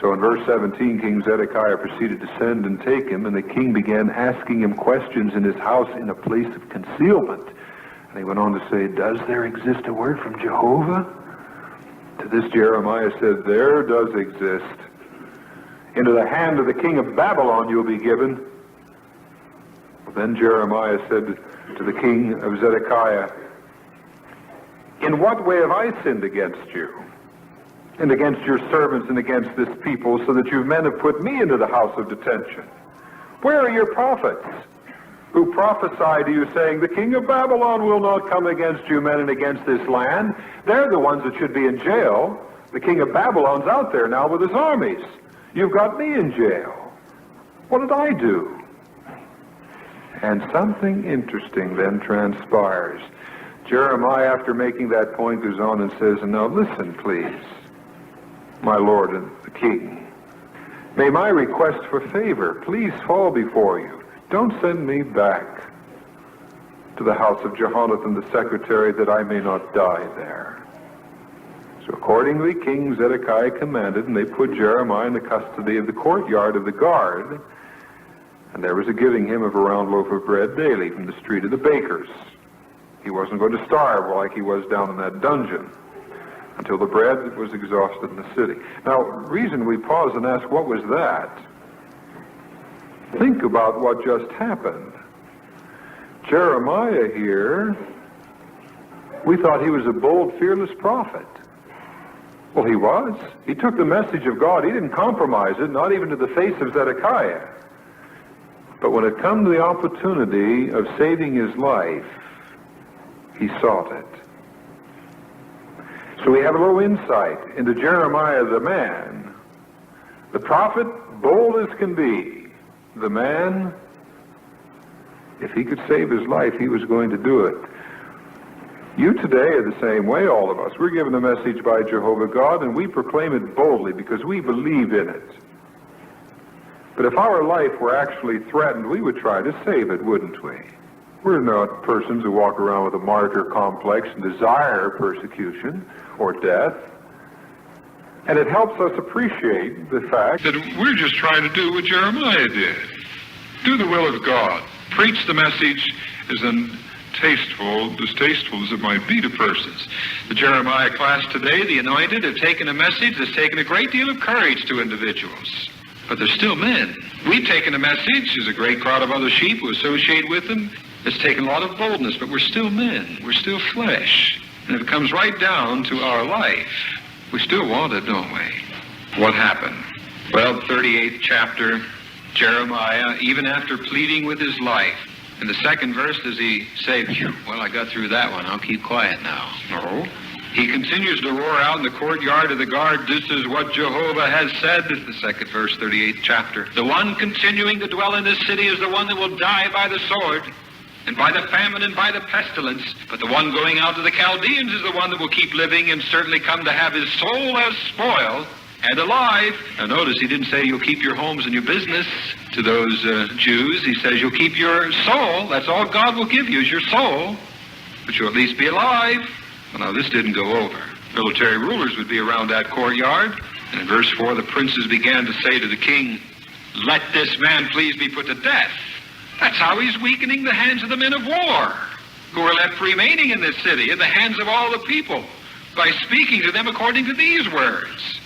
So in verse 17, King Zedekiah proceeded to send and take him, and the king began asking him questions in his house in a place of concealment. And he went on to say, does there exist a word from Jehovah? To this Jeremiah said, there does exist. Into the hand of the king of Babylon you'll be given. Then Jeremiah said to the king of Zedekiah, in what way have I sinned against you, and against your servants, and against this people, so that you men have put me into the house of detention? Where are your prophets, who prophesy to you, saying, the king of Babylon will not come against you men and against this land? They're the ones that should be in jail. The king of Babylon's out there now with his armies. You've got me in jail. What did I do? And something interesting then transpires. Jeremiah, after making that point, goes on and says, now listen, please, my lord and the king. May my request for favor please fall before you. Don't send me back to the house of Jehonathan the secretary, that I may not die there. So accordingly, King Zedekiah commanded, and they put Jeremiah in the custody of the courtyard of the guard, and there was a giving him of a round loaf of bread daily from the street of the bakers. He wasn't going to starve like he was down in that dungeon until the bread was exhausted in the city. Now, reason we pause and ask, what was that? Think about what just happened. Jeremiah here, we thought he was a bold, fearless prophet. Well, he was. He took the message of God. He didn't compromise it, not even to the face of Zedekiah. But when it come to the opportunity of saving his life, he sought it. So we have a little insight into Jeremiah the man. The prophet, bold as can be. The man, if he could save his life, he was going to do it. You today are the same way, all of us. We're given a message by Jehovah God, and we proclaim it boldly because we believe in it. But if our life were actually threatened, we would try to save it, wouldn't we? We're not persons who walk around with a martyr complex and desire persecution or death. And it helps us appreciate the fact that we're just trying to do what Jeremiah did. Do the will of God. Preach the message as distasteful as it might be to persons. The Jeremiah class today, the anointed, have taken a message that's taken a great deal of courage to individuals. But they're still men. We've taken a message, there's a great crowd of other sheep who associate with them, It's taken a lot of boldness, but we're still men. We're still flesh. And if it comes right down to our life, we still want it, don't we? What happened? Well, 38th chapter, Jeremiah, even after pleading with his life, in the second verse does he say, well, I got through that one, I'll keep quiet now. No. He continues to roar out in the courtyard of the guard, this is what Jehovah has said. The second verse, 38th chapter. The one continuing to dwell in this city is the one that will die by the sword, and by the famine and by the pestilence. But the one going out to the Chaldeans is the one that will keep living and certainly come to have his soul as spoil and alive. Now notice he didn't say you'll keep your homes and your business to those Jews. He says you'll keep your soul. That's all God will give you is your soul. But you'll at least be alive. Well, now this didn't go over. Military rulers would be around that courtyard. And in verse 4, the princes began to say to the king, let this man please be put to death. That's how he's weakening the hands of the men of war who are left remaining in this city, in the hands of all the people, by speaking to them according to these words.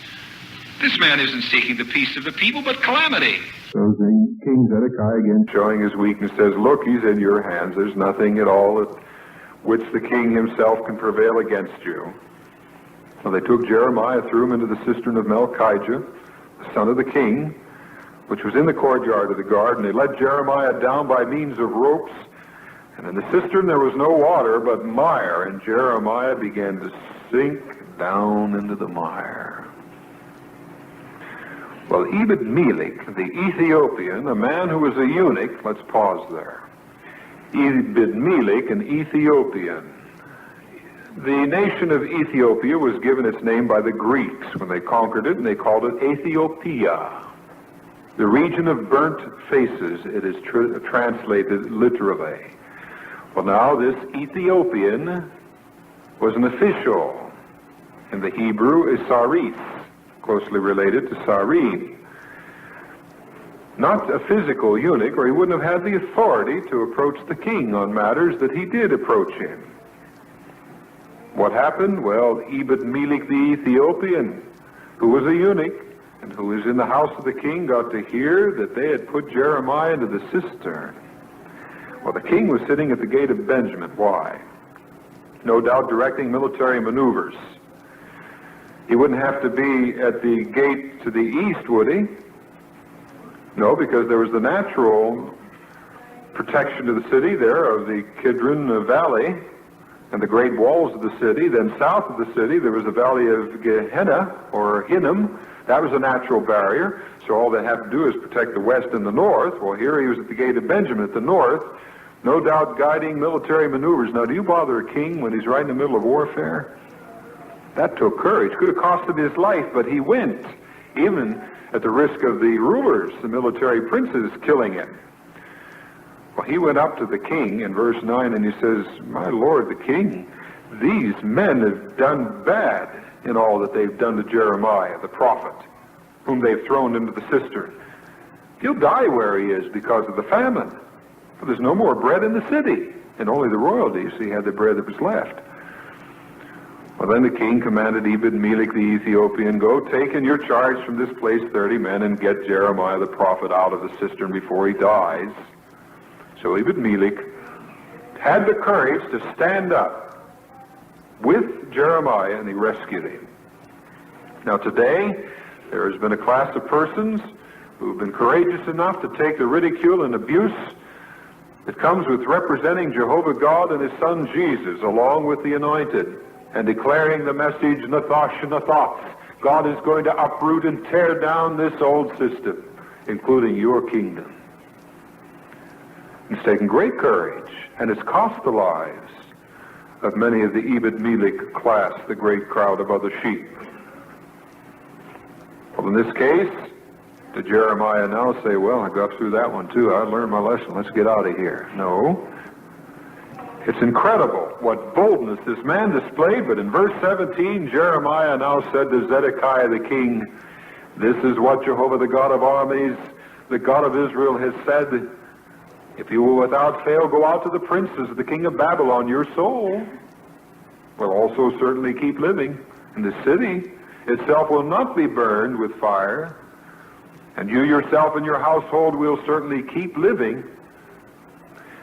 This man isn't seeking the peace of the people, but calamity. So King Zedekiah, again showing his weakness, says, look, he's in your hands. There's nothing at all at which the king himself can prevail against you. So they took Jeremiah, threw him into the cistern of Melchijah, the son of the king, which was in the courtyard of the guard, and they let Jeremiah down by means of ropes. And in the cistern there was no water, but mire, and Jeremiah began to sink down into the mire. Well, Ebed-Melech, the Ethiopian, a man who was a eunuch, let's pause there. Ebed-Melech, an Ethiopian. The nation of Ethiopia was given its name by the Greeks when they conquered it, and they called it Ethiopia. The region of burnt faces, it is translated literally. Well, now this Ethiopian was an official. In the Hebrew is Saris, closely related to Sarim. Not a physical eunuch, or he wouldn't have had the authority to approach the king on matters that he did approach him. What happened? Well, Ebed-Melech the Ethiopian, who was a eunuch, and who was in the house of the king, got to hear that they had put Jeremiah into the cistern. Well, the king was sitting at the gate of Benjamin. Why? No doubt directing military maneuvers. He wouldn't have to be at the gate to the east, would he? No, because there was the natural protection of the city there of the Kidron Valley and the great walls of the city. Then south of the city there was the valley of Gehenna, or Hinnom. That was a natural barrier, so all they had to do is protect the west and the north. Well, here he was at the gate of Benjamin at the north, no doubt guiding military maneuvers. Now, do you bother a king when he's right in the middle of warfare? That took courage. Could have cost him his life, but he went, even at the risk of the rulers, the military princes, killing him. Well, he went up to the king in verse 9, and he says, my lord, the king, these men have done bad in all that they've done to Jeremiah, the prophet, whom they've thrown into the cistern. He'll die where he is because of the famine. For there's no more bread in the city, and only the royalty, you see, had the bread that was left. Well, then the king commanded Ebed-Melech the Ethiopian, go, take in your charge from this place 30 men and get Jeremiah the prophet out of the cistern before he dies. So Ebed-Melech had the courage to stand up with Jeremiah, and he rescued him. Now today, there has been a class of persons who have been courageous enough to take the ridicule and abuse that comes with representing Jehovah God and his son Jesus, along with the anointed, and declaring the message, Nathash Nathath. God is going to uproot and tear down this old system, including your kingdom. It's taken great courage, and it's cost the lives of many of the Ebed-Melech class, the great crowd of other sheep. Well, in this case, did Jeremiah now say, well, I got through that one too, I learned my lesson, let's get out of here? No. It's incredible what boldness this man displayed, but in verse 17, Jeremiah now said to Zedekiah the king, this is what Jehovah, the God of armies, the God of Israel, has said, if you will without fail go out to the princes of the king of Babylon, your soul will also certainly keep living, and the city itself will not be burned with fire, and you yourself and your household will certainly keep living.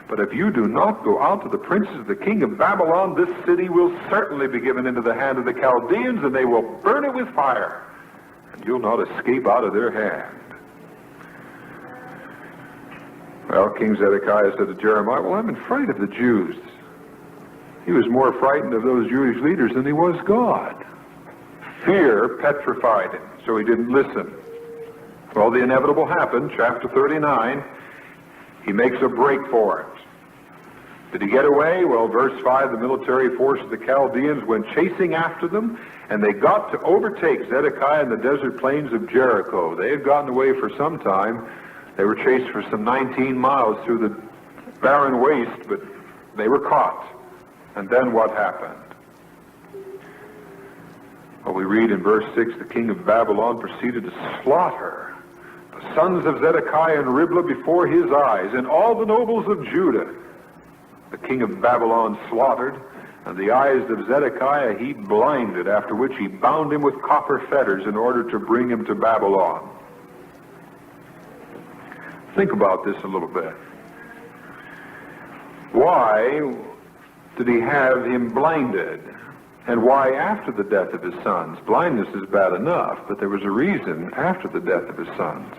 But if you do not go out to the princes of the king of Babylon, this city will certainly be given into the hand of the Chaldeans, and they will burn it with fire, and you'll not escape out of their hand. Well, King Zedekiah said to Jeremiah, well, I'm afraid of the Jews. He was more frightened of those Jewish leaders than he was God. Fear petrified him, so he didn't listen. Well, the inevitable happened. Chapter 39, he makes a break for it. Did he get away? Well, verse 5, the military force of the Chaldeans went chasing after them, and they got to overtake Zedekiah in the desert plains of Jericho. They had gotten away for some time. They were chased for some 19 miles through the barren waste, but they were caught. And then what happened? Well, we read in verse 6, the king of Babylon proceeded to slaughter the sons of Zedekiah and Riblah before his eyes, and all the nobles of Judah. The king of Babylon slaughtered, and the eyes of Zedekiah he blinded, after which he bound him with copper fetters in order to bring him to Babylon. Think about this a little bit. Why did he have him blinded? And why after the death of his sons? Blindness is bad enough, but there was a reason after the death of his sons.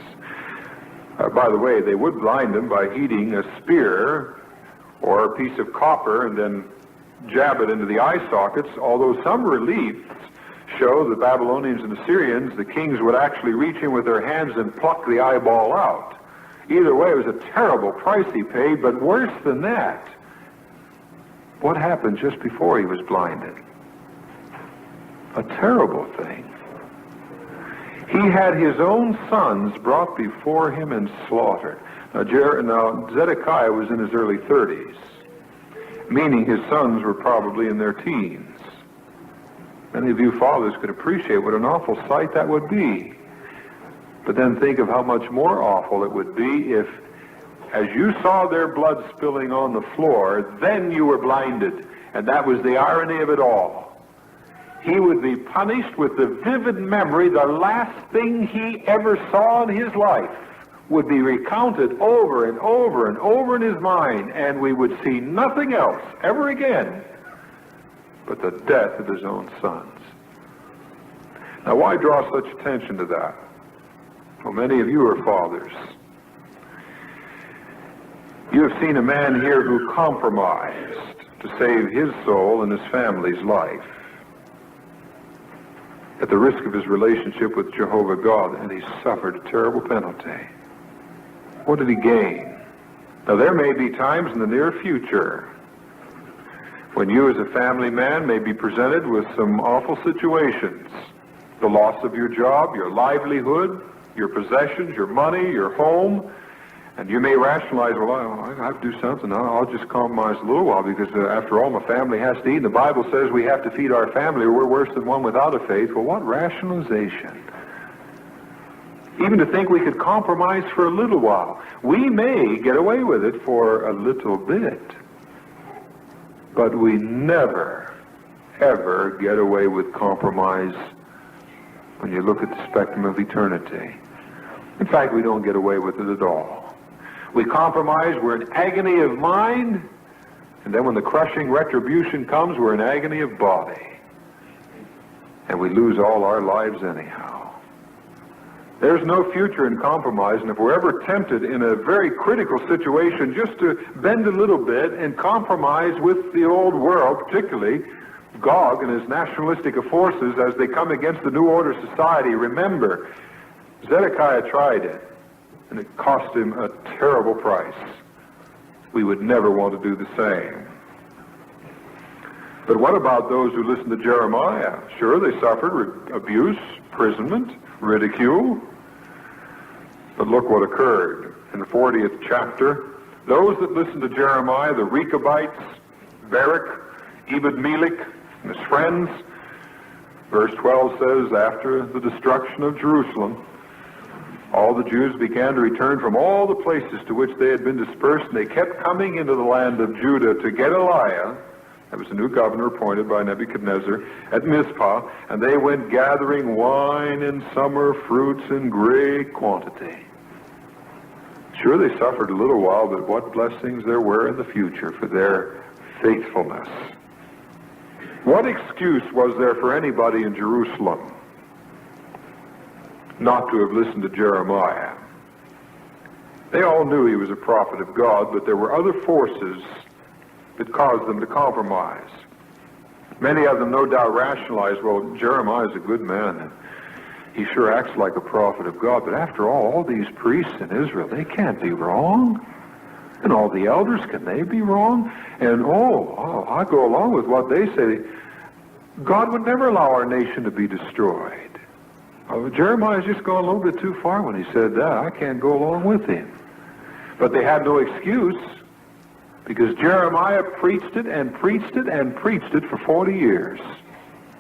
By the way, they would blind him by heating a spear or a piece of copper and then jab it into the eye sockets, although some reliefs show the Babylonians and Assyrians, the kings would actually reach in with their hands and pluck the eyeball out. Either way, it was a terrible price he paid, but worse than that, what happened just before he was blinded? A terrible thing. He had his own sons brought before him and slaughtered. Now Zedekiah was in his early 30s, meaning his sons were probably in their teens. Many of you fathers could appreciate what an awful sight that would be. But then think of how much more awful it would be if, as you saw their blood spilling on the floor, then you were blinded. And that was the irony of it all. He would be punished with the vivid memory the last thing he ever saw in his life would be recounted over and over and over in his mind, and we would see nothing else ever again but the death of his own sons. Now, why draw such attention to that? Well, many of you are fathers. You have seen a man here who compromised to save his soul and his family's life at the risk of his relationship with Jehovah God, and he suffered a terrible penalty. What did he gain? Now, there may be times in the near future when you as a family man may be presented with some awful situations. The loss of your job, your livelihood, your possessions, your money, your home, and you may rationalize, well, I have to do something. I'll just compromise a little while because after all, my family has to eat. And the Bible says we have to feed our family or we're worse than one without a faith. Well, what rationalization? Even to think we could compromise for a little while. We may get away with it for a little bit, but we never, ever get away with compromise when you look at the spectrum of eternity. In fact, we don't get away with it at all. We compromise, we're in agony of mind, and then when the crushing retribution comes, we're in agony of body. And we lose all our lives anyhow. There's no future in compromise, and if we're ever tempted in a very critical situation just to bend a little bit and compromise with the old world, particularly Gog and his nationalistic forces as they come against the New Order society, remember, Zedekiah tried it, and it cost him a terrible price. We would never want to do the same. But what about those who listened to Jeremiah? Sure, they suffered abuse, imprisonment, ridicule. But look what occurred. In the 40th chapter, those that listened to Jeremiah, the Rechabites, Barak, Ebed-Melech, and his friends, verse 12 says, after the destruction of Jerusalem, all the Jews began to return from all the places to which they had been dispersed, and they kept coming into the land of Judah to Gedaliah, that was a new governor appointed by Nebuchadnezzar, at Mizpah, and they went gathering wine and summer fruits in great quantity. Sure, they suffered a little while, but what blessings there were in the future for their faithfulness. What excuse was there for anybody in Jerusalem not to have listened to Jeremiah? They all knew he was a prophet of God, but there were other forces that caused them to compromise. Many of them no doubt rationalized, well, Jeremiah's a good man. He sure acts like a prophet of God, but after all these priests in Israel, they can't be wrong. And all the elders, can they be wrong? And I go along with what they say. God would never allow our nation to be destroyed. Jeremiah's just gone a little bit too far when he said that. I can't go along with him. But they had no excuse, because Jeremiah preached it and preached it and preached it for 40 years.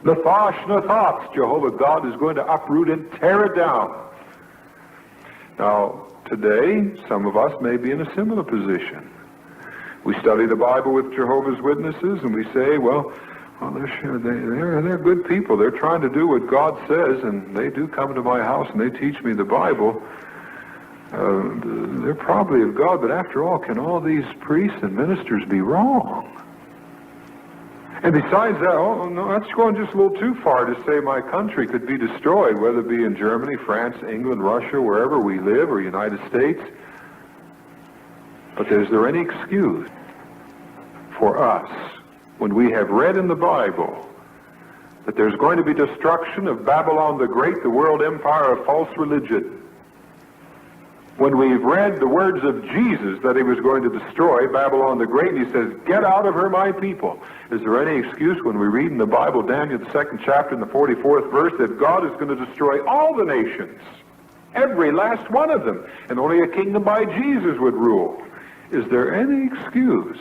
Nutcase, Jehovah God is going to uproot and tear it down. Now, today, some of us may be in a similar position. We study the Bible with Jehovah's Witnesses, and we say, well, they're good people. They're trying to do what God says, and they do come to my house and they teach me the Bible. They're probably of God, but after all, can all these priests and ministers be wrong? And besides that, that's going just a little too far to say my country could be destroyed, whether it be in Germany, France, England, Russia, wherever we live, or United States. But is there any excuse for us when we have read in the Bible that there's going to be destruction of Babylon the Great, the world empire of false religion? When we've read the words of Jesus that he was going to destroy Babylon the Great, and he says, get out of her, my people. Is there any excuse when we read in the Bible, Daniel, the 2nd chapter, and the 44th verse, that God is going to destroy all the nations, every last one of them, and only a kingdom by Jesus would rule? Is there any excuse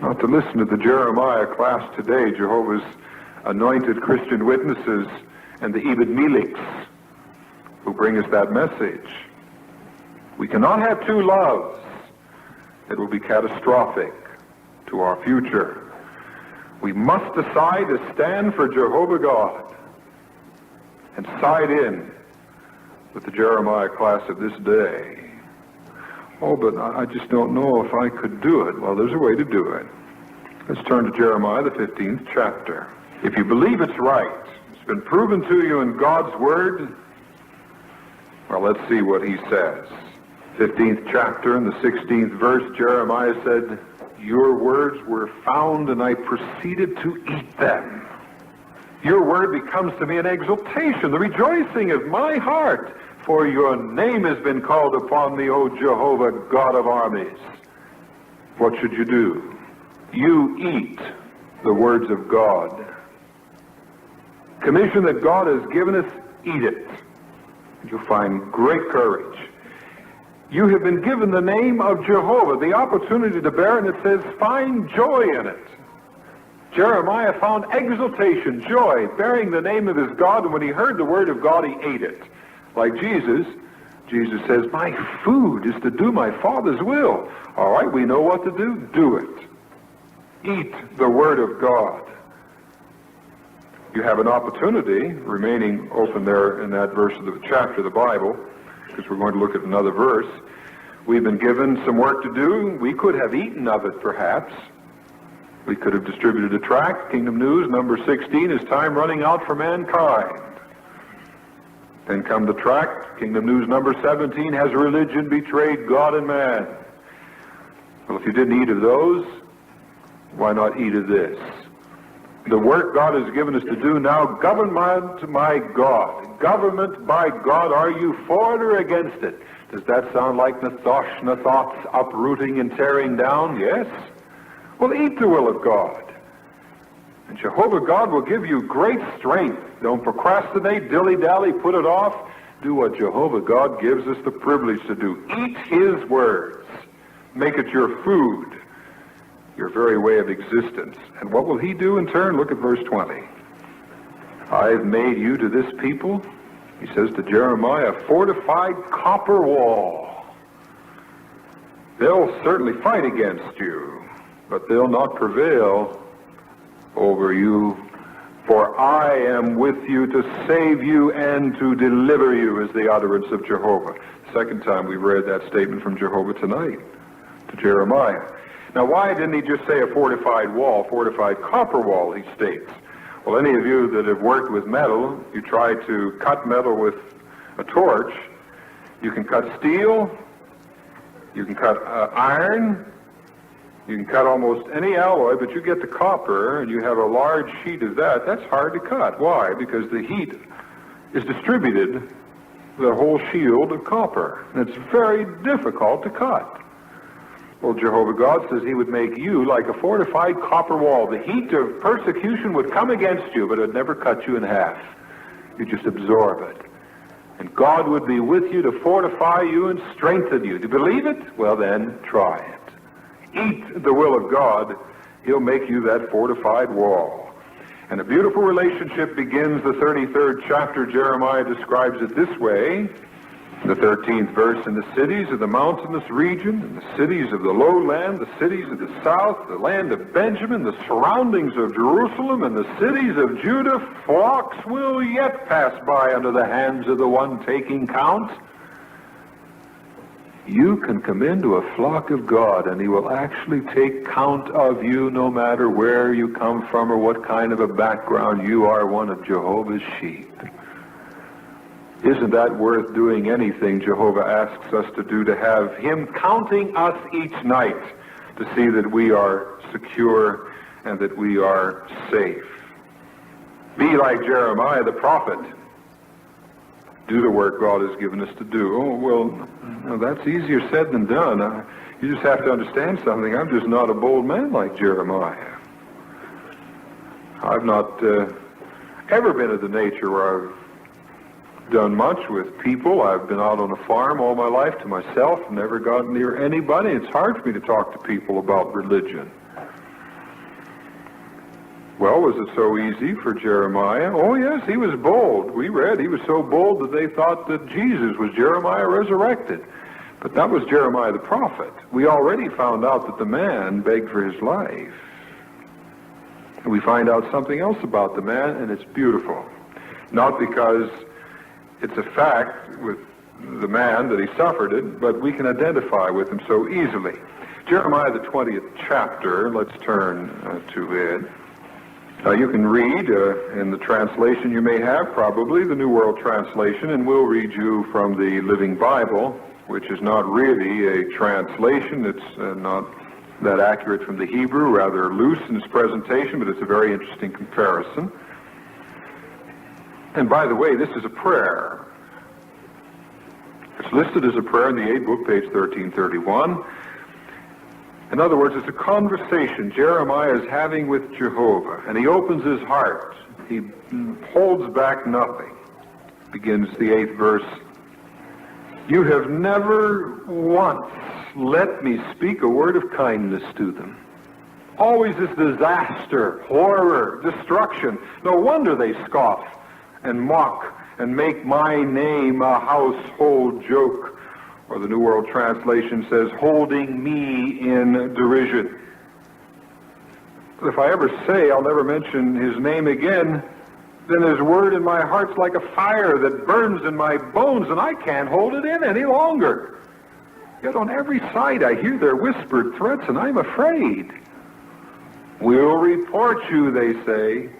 not to listen to the Jeremiah class today, Jehovah's anointed Christian witnesses and the Ebed Meliks who bring us that message? We cannot have two loves. It will be catastrophic to our future. We must decide to stand for Jehovah God and side in with the Jeremiah class of this day. Oh, but I just don't know if I could do it. Well, there's a way to do it. Let's turn to Jeremiah, the 15th chapter. If you believe it's right, it's been proven to you in God's Word, well, let's see what he says. 15th chapter and the 16th verse, Jeremiah said, your words were found, and I proceeded to eat them. Your word becomes to me an exultation, the rejoicing of my heart. For your name has been called upon me, O Jehovah, God of armies. What should you do? You eat the words of God. Commission that God has given us, eat it. You'll find great courage. You have been given the name of Jehovah, the opportunity to bear, and it says, find joy in it. Jeremiah found exultation, joy, bearing the name of his God, and when he heard the word of God, he ate it. Like Jesus says, my food is to do my Father's will. All right, we know what to do. Do it. Eat the Word of God. You have an opportunity, remaining open there in that verse of the chapter of the Bible, because we're going to look at another verse. We've been given some work to do. We could have eaten of it, perhaps. We could have distributed a tract, Kingdom News, number 16, is time running out for mankind. Then come the tract, Kingdom News number 17, has religion betrayed God and man? Well, if you didn't eat of those, why not eat of this? The work God has given us to do now, government by God. Government by God, are you for it or against it? Does that sound like Nutcase, uprooting and tearing down? Yes. Well, eat the will of God. And Jehovah God will give you great strength. Don't procrastinate, dilly-dally, put it off. Do what Jehovah God gives us the privilege to do. Eat his words. Make it your food, your very way of existence. And what will he do in turn? Look at verse 20. I've made you to this people, he says to Jeremiah, a fortified copper wall. They'll certainly fight against you, but they'll not prevail over you For I am with you to save you and to deliver you, is the utterance of Jehovah. Second time we've read that statement from Jehovah tonight to Jeremiah. Now, why didn't he just say a fortified wall, fortified copper wall, he states? Well, any of you that have worked with metal, you try to cut metal with a torch, you can cut steel, you can cut iron, you can cut almost any alloy, but you get the copper and you have a large sheet of that. That's hard to cut. Why? Because the heat is distributed the whole shield of copper. And it's very difficult to cut. Well, Jehovah God says he would make you like a fortified copper wall. The heat of persecution would come against you, but it would never cut you in half. You just absorb it. And God would be with you to fortify you and strengthen you. Do you believe it? Well, then, try it. Eat the will of God. He'll make you that fortified wall. And a beautiful relationship begins the 33rd chapter. Jeremiah describes it this way. The 13th verse, in the cities of the mountainous region, in the cities of the lowland, the cities of the south, the land of Benjamin, the surroundings of Jerusalem, and the cities of Judah, flocks will yet pass by under the hands of the one taking count. You can come into a flock of God, and he will actually take count of you no matter where you come from or what kind of a background. You are one of Jehovah's sheep. Isn't that worth doing anything Jehovah asks us to do, to have him counting us each night to see that we are secure and that we are safe? Be like Jeremiah the prophet. Do the work God has given us to do. Oh, well, no, that's easier said than done. You just have to understand something. I'm just not a bold man like Jeremiah. I've not ever been of the nature where I've done much with people. I've been out on a farm all my life to myself, never gotten near anybody. It's hard for me to talk to people about religion. Well, was it so easy for Jeremiah? Oh, yes, he was bold. We read he was so bold that they thought that Jesus was Jeremiah resurrected. But that was Jeremiah the prophet. We already found out that the man begged for his life. And we find out something else about the man, and it's beautiful. Not because it's a fact with the man that he suffered it, but we can identify with him so easily. Jeremiah the 20th chapter, let's turn to it. You can read in the translation you may have, probably the New World Translation, and we'll read you from the Living Bible, which is not really a translation. It's not that accurate from the Hebrew, rather loose in its presentation, but it's a very interesting comparison. And by the way, this is a prayer. It's listed as a prayer in the 8th book, page 1331. In other words, it's a conversation Jeremiah is having with Jehovah, and he opens his heart. He holds back nothing. Begins the 8th verse. You have never once let me speak a word of kindness to them. Always is disaster, horror, destruction. No wonder they scoff and mock and make my name a household joke. Or the New World Translation says, holding me in derision. If I ever say I'll never mention his name again, then his word in my heart's like a fire that burns in my bones, and I can't hold it in any longer. Yet on every side I hear their whispered threats, and I'm afraid. We'll report you, they say.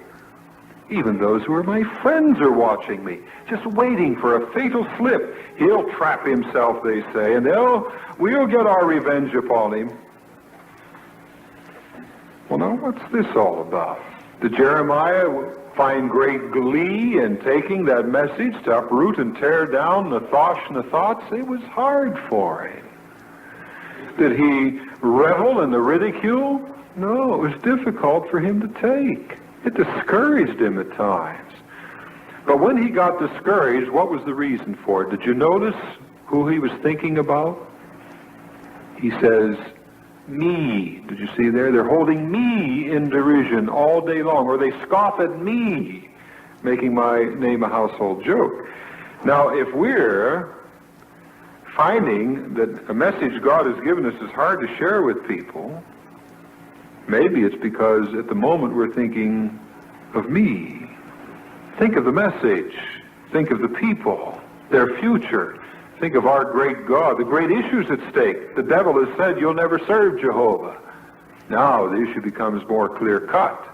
Even those who are my friends are watching me, just waiting for a fatal slip. He'll trap himself, they say, and we'll get our revenge upon him. Well, now, what's this all about? Did Jeremiah find great glee in taking that message to uproot and tear down thoughts? It was hard for him. Did he revel in the ridicule? No, it was difficult for him to take. It discouraged him at times. But when he got discouraged, what was the reason for it? Did you notice who he was thinking about? He says, me. Did you see there? They're holding me in derision all day long, or they scoff at me, making my name a household joke. Now, if we're finding that a message God has given us is hard to share with people, maybe it's because at the moment we're thinking, of me. Think of the message. Think of the people, their future. Think of our great God, the great issues at stake. The devil has said, you'll never serve Jehovah. Now the issue becomes more clear-cut.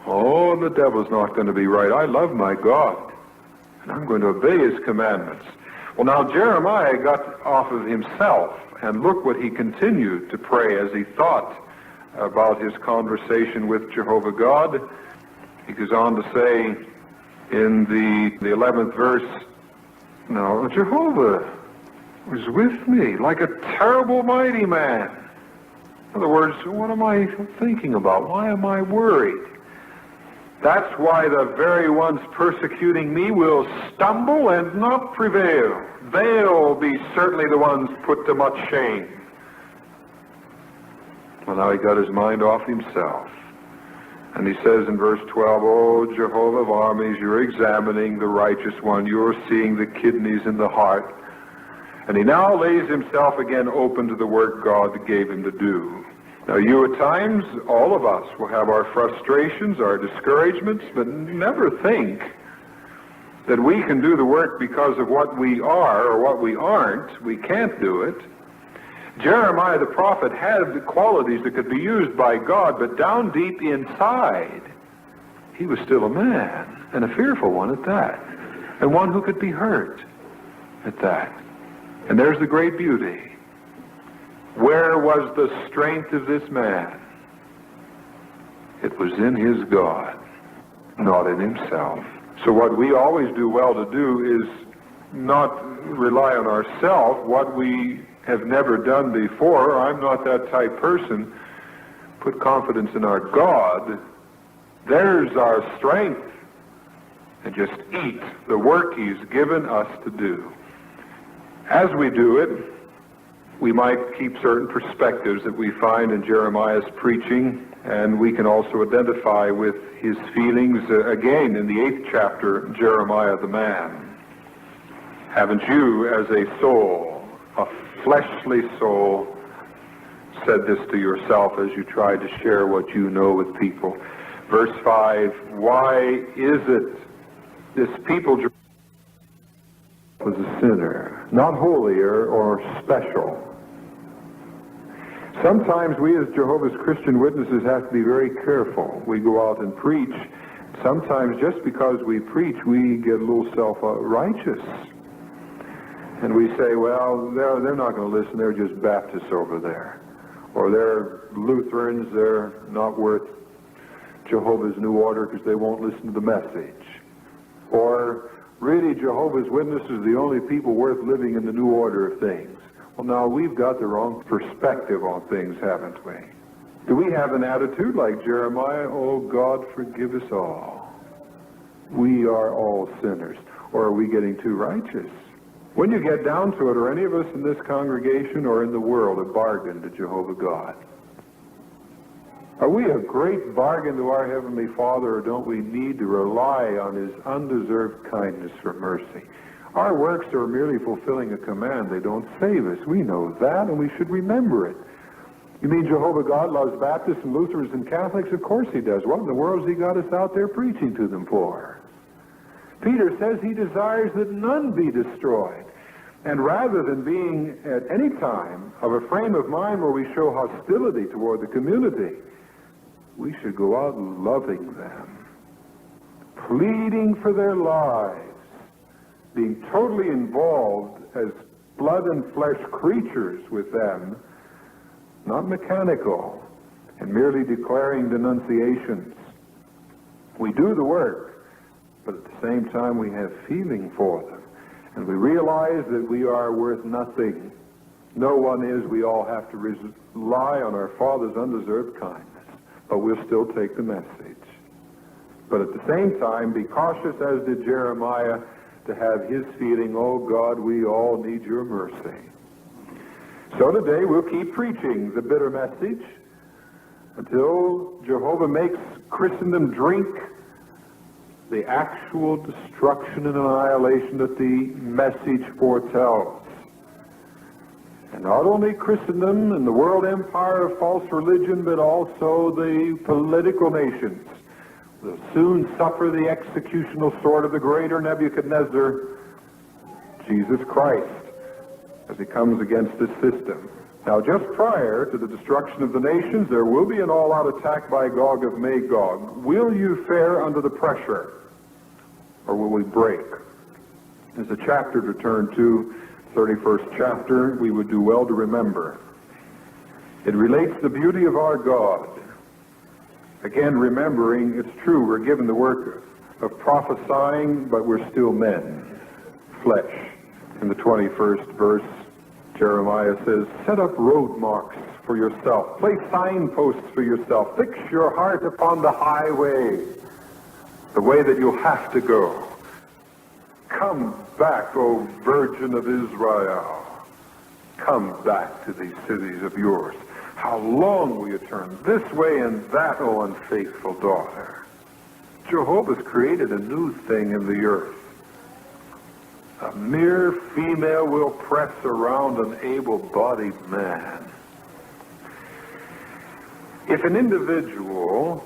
Oh, the devil's not going to be right. I love my God, and I'm going to obey his commandments. Well, now Jeremiah got off of himself, and look what he continued to pray as he thought about his conversation with Jehovah God. He goes on to say in the 11th verse, now Jehovah was with me like a terrible mighty man. In other words, what am I thinking about? Why am I worried? That's why the very ones persecuting me will stumble and not prevail. They'll be certainly the ones put to much shame. Well, now he got his mind off himself. And he says in verse 12, "Oh, Jehovah of armies, you're examining the righteous one. You're seeing the kidneys in the heart." And he now lays himself again open to the work God gave him to do. Now, you at times, all of us, will have our frustrations, our discouragements, but never think that we can do the work because of what we are or what we aren't. We can't do it. Jeremiah the prophet had the qualities that could be used by God, but down deep inside, he was still a man, and a fearful one at that, and one who could be hurt at that. And there's the great beauty. Where was the strength of this man? It was in his God, not in himself. So what we always do well to do is not rely on ourselves, what we have never done before. I'm not that type person. Put confidence in our God. There's our strength. And just eat the work he's given us to do. As we do it, we might keep certain perspectives that we find in Jeremiah's preaching, and we can also identify with his feelings again in the 8th chapter, Jeremiah the man. Haven't you, as a soul, a fleshly soul, said this to yourself as you tried to share what you know with people? Verse 5, why is it this people was a sinner, not holier or special? Sometimes we as Jehovah's Christian Witnesses have to be very careful. We go out and preach. Sometimes just because we preach, we get a little self-righteous. And we say, well, they're not going to listen. They're just Baptists over there. Or they're Lutherans. They're not worth Jehovah's New Order because they won't listen to the message. Or really, Jehovah's Witnesses are the only people worth living in the New Order of things. Well, now, we've got the wrong perspective on things, haven't we? Do we have an attitude like Jeremiah, oh, God, forgive us all. We are all sinners. Or are we getting too righteous? When you get down to it, are any of us in this congregation or in the world a bargain to Jehovah God? Are we a great bargain to our Heavenly Father, or don't we need to rely on his undeserved kindness for mercy? Our works are merely fulfilling a command. They don't save us. We know that, and we should remember it. You mean Jehovah God loves Baptists and Lutherans and Catholics? Of course he does. What in the world has he got us out there preaching to them for? Peter says he desires that none be destroyed. And rather than being at any time of a frame of mind where we show hostility toward the community, we should go out loving them, pleading for their lives, being totally involved as blood and flesh creatures with them, not mechanical, and merely declaring denunciations. We do the work, but at the same time we have feeling for them, and we realize that we are worth nothing. No one is. We all have to rely on our Father's undeserved kindness, but we'll still take the message. But at the same time, be cautious, as did Jeremiah, to have his feeling, oh God, we all need your mercy. So today we'll keep preaching the bitter message until Jehovah makes Christendom drink the actual destruction and annihilation that the message foretells. And not only Christendom and the world empire of false religion, but also the political nations will soon suffer the executional sword of the greater Nebuchadnezzar, Jesus Christ, as he comes against this system. Now, just prior to the destruction of the nations, there will be an all-out attack by Gog of Magog. Will you fare under the pressure, or will we break? There's a chapter to turn to, 31st chapter, we would do well to remember. It relates the beauty of our God. Again, remembering, it's true, we're given the work of prophesying, but we're still men, flesh. In the 21st verse, Jeremiah says, set up road marks for yourself. Place signposts for yourself. Fix your heart upon the highway, the way that you'll have to go. Come back, O Virgin of Israel. Come back to these cities of yours. How long will you turn this way and that, O unfaithful daughter? Jehovah's created a new thing in the earth. A mere female will press around an able-bodied man. If an individual,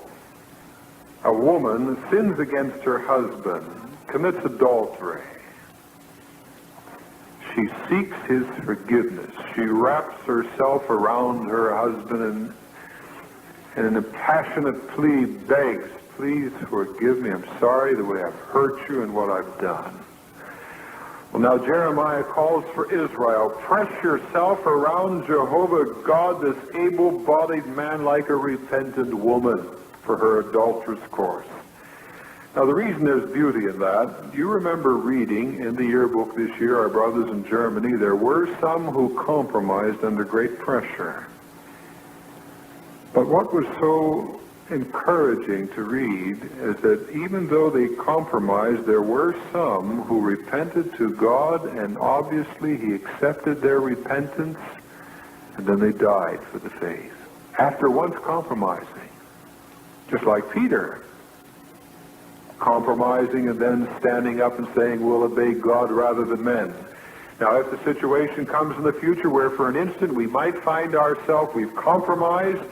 a woman, sins against her husband, commits adultery, she seeks his forgiveness. She wraps herself around her husband and in a passionate plea begs, please forgive me. I'm sorry the way I've hurt you and what I've done. Well, now Jeremiah calls for Israel. Press yourself around Jehovah God, this able-bodied man, like a repentant woman for her adulterous course. Now, the reason there's beauty in that, you remember reading in the yearbook this year, our brothers in Germany, there were some who compromised under great pressure. But what was so encouraging to read is that even though they compromised, there were some who repented to God, and obviously he accepted their repentance, and then they died for the faith after once compromising. Just like Peter, compromising and then standing up and saying, we'll obey God rather than men. Now, if the situation comes in the future where for an instant we might find ourselves, we've compromised,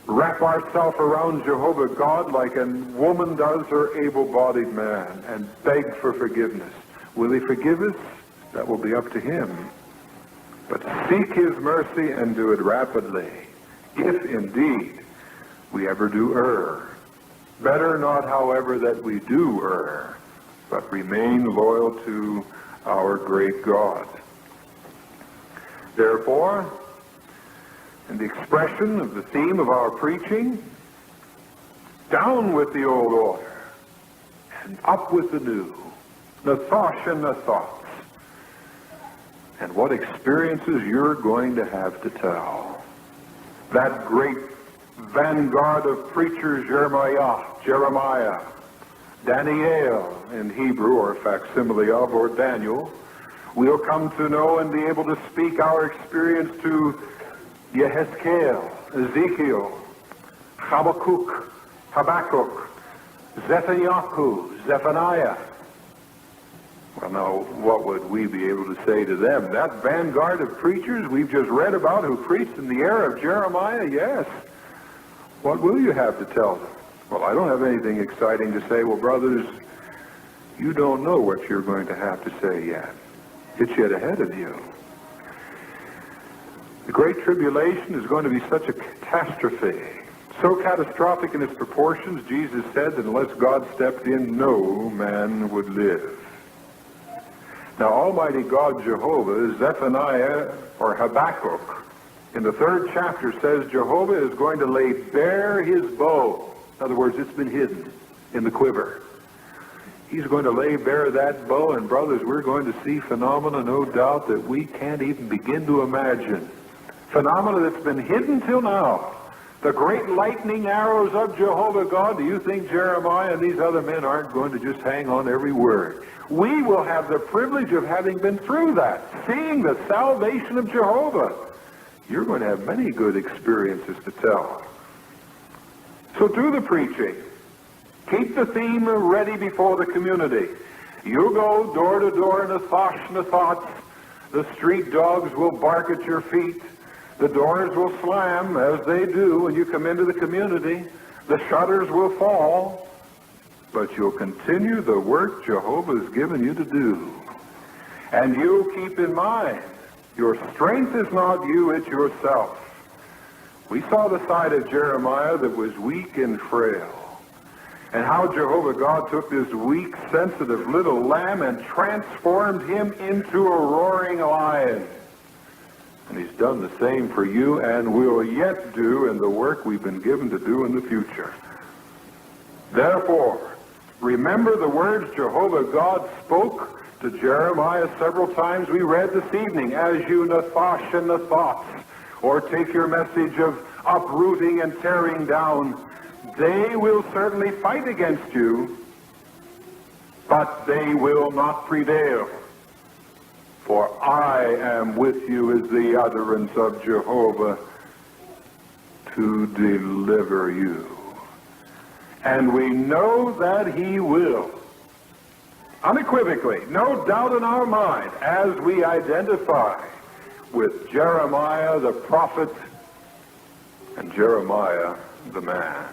wrap ourselves around Jehovah God like a woman does her able-bodied man and beg for forgiveness. Will he forgive us? That will be up to him. But seek his mercy and do it rapidly, if indeed we ever do err. Better not, however, that we do err, but remain loyal to our great God. Therefore, in the expression of the theme of our preaching, down with the old order and up with the new, Nathosh and Nathots, and what experiences you're going to have to tell. That great vanguard of preachers, Jeremiah, Daniel in Hebrew, or facsimile of, or Daniel, we'll come to know and be able to speak our experience to Yehezkel, Ezekiel, Habakkuk, Zephaniah. Well, now, what would we be able to say to them? That vanguard of preachers we've just read about who preached in the era of Jeremiah, yes. What will you have to tell them? Well, I don't have anything exciting to say. Well, brothers, you don't know what you're going to have to say yet. It's yet ahead of you. The Great Tribulation is going to be such a catastrophe, so catastrophic in its proportions, Jesus said that unless God stepped in, no man would live. Now, Almighty God Jehovah, Zephaniah or Habakkuk, in the 3rd chapter says Jehovah is going to lay bare his bow. In other words, it's been hidden in the quiver. He's going to lay bare that bow, and brothers, we're going to see phenomena, no doubt, that we can't even begin to imagine. Phenomena that's been hidden till now. The great lightning arrows of Jehovah God. Do you think Jeremiah and these other men aren't going to just hang on every word? We will have the privilege of having been through that, seeing the salvation of Jehovah. You're going to have many good experiences to tell. So do the preaching. Keep the theme ready before the community. You go door to door, Nathosh, Nathots. The street dogs will bark at your feet. The doors will slam, as they do when you come into the community. The shutters will fall, but you'll continue the work Jehovah has given you to do. And you'll keep in mind, your strength is not you, it's yourself. We saw the side of Jeremiah that was weak and frail, and how Jehovah God took this weak, sensitive little lamb and transformed him into a roaring lion. And he's done the same for you and will yet do in the work we've been given to do in the future. Therefore, remember the words Jehovah God spoke to Jeremiah several times we read this evening, as you nathash and nathats, or take your message of uprooting and tearing down. They will certainly fight against you, but they will not prevail. For I am with you is the utterance of Jehovah to deliver you. And we know that he will. Unequivocally, no doubt in our mind, as we identify with Jeremiah the prophet and Jeremiah the man.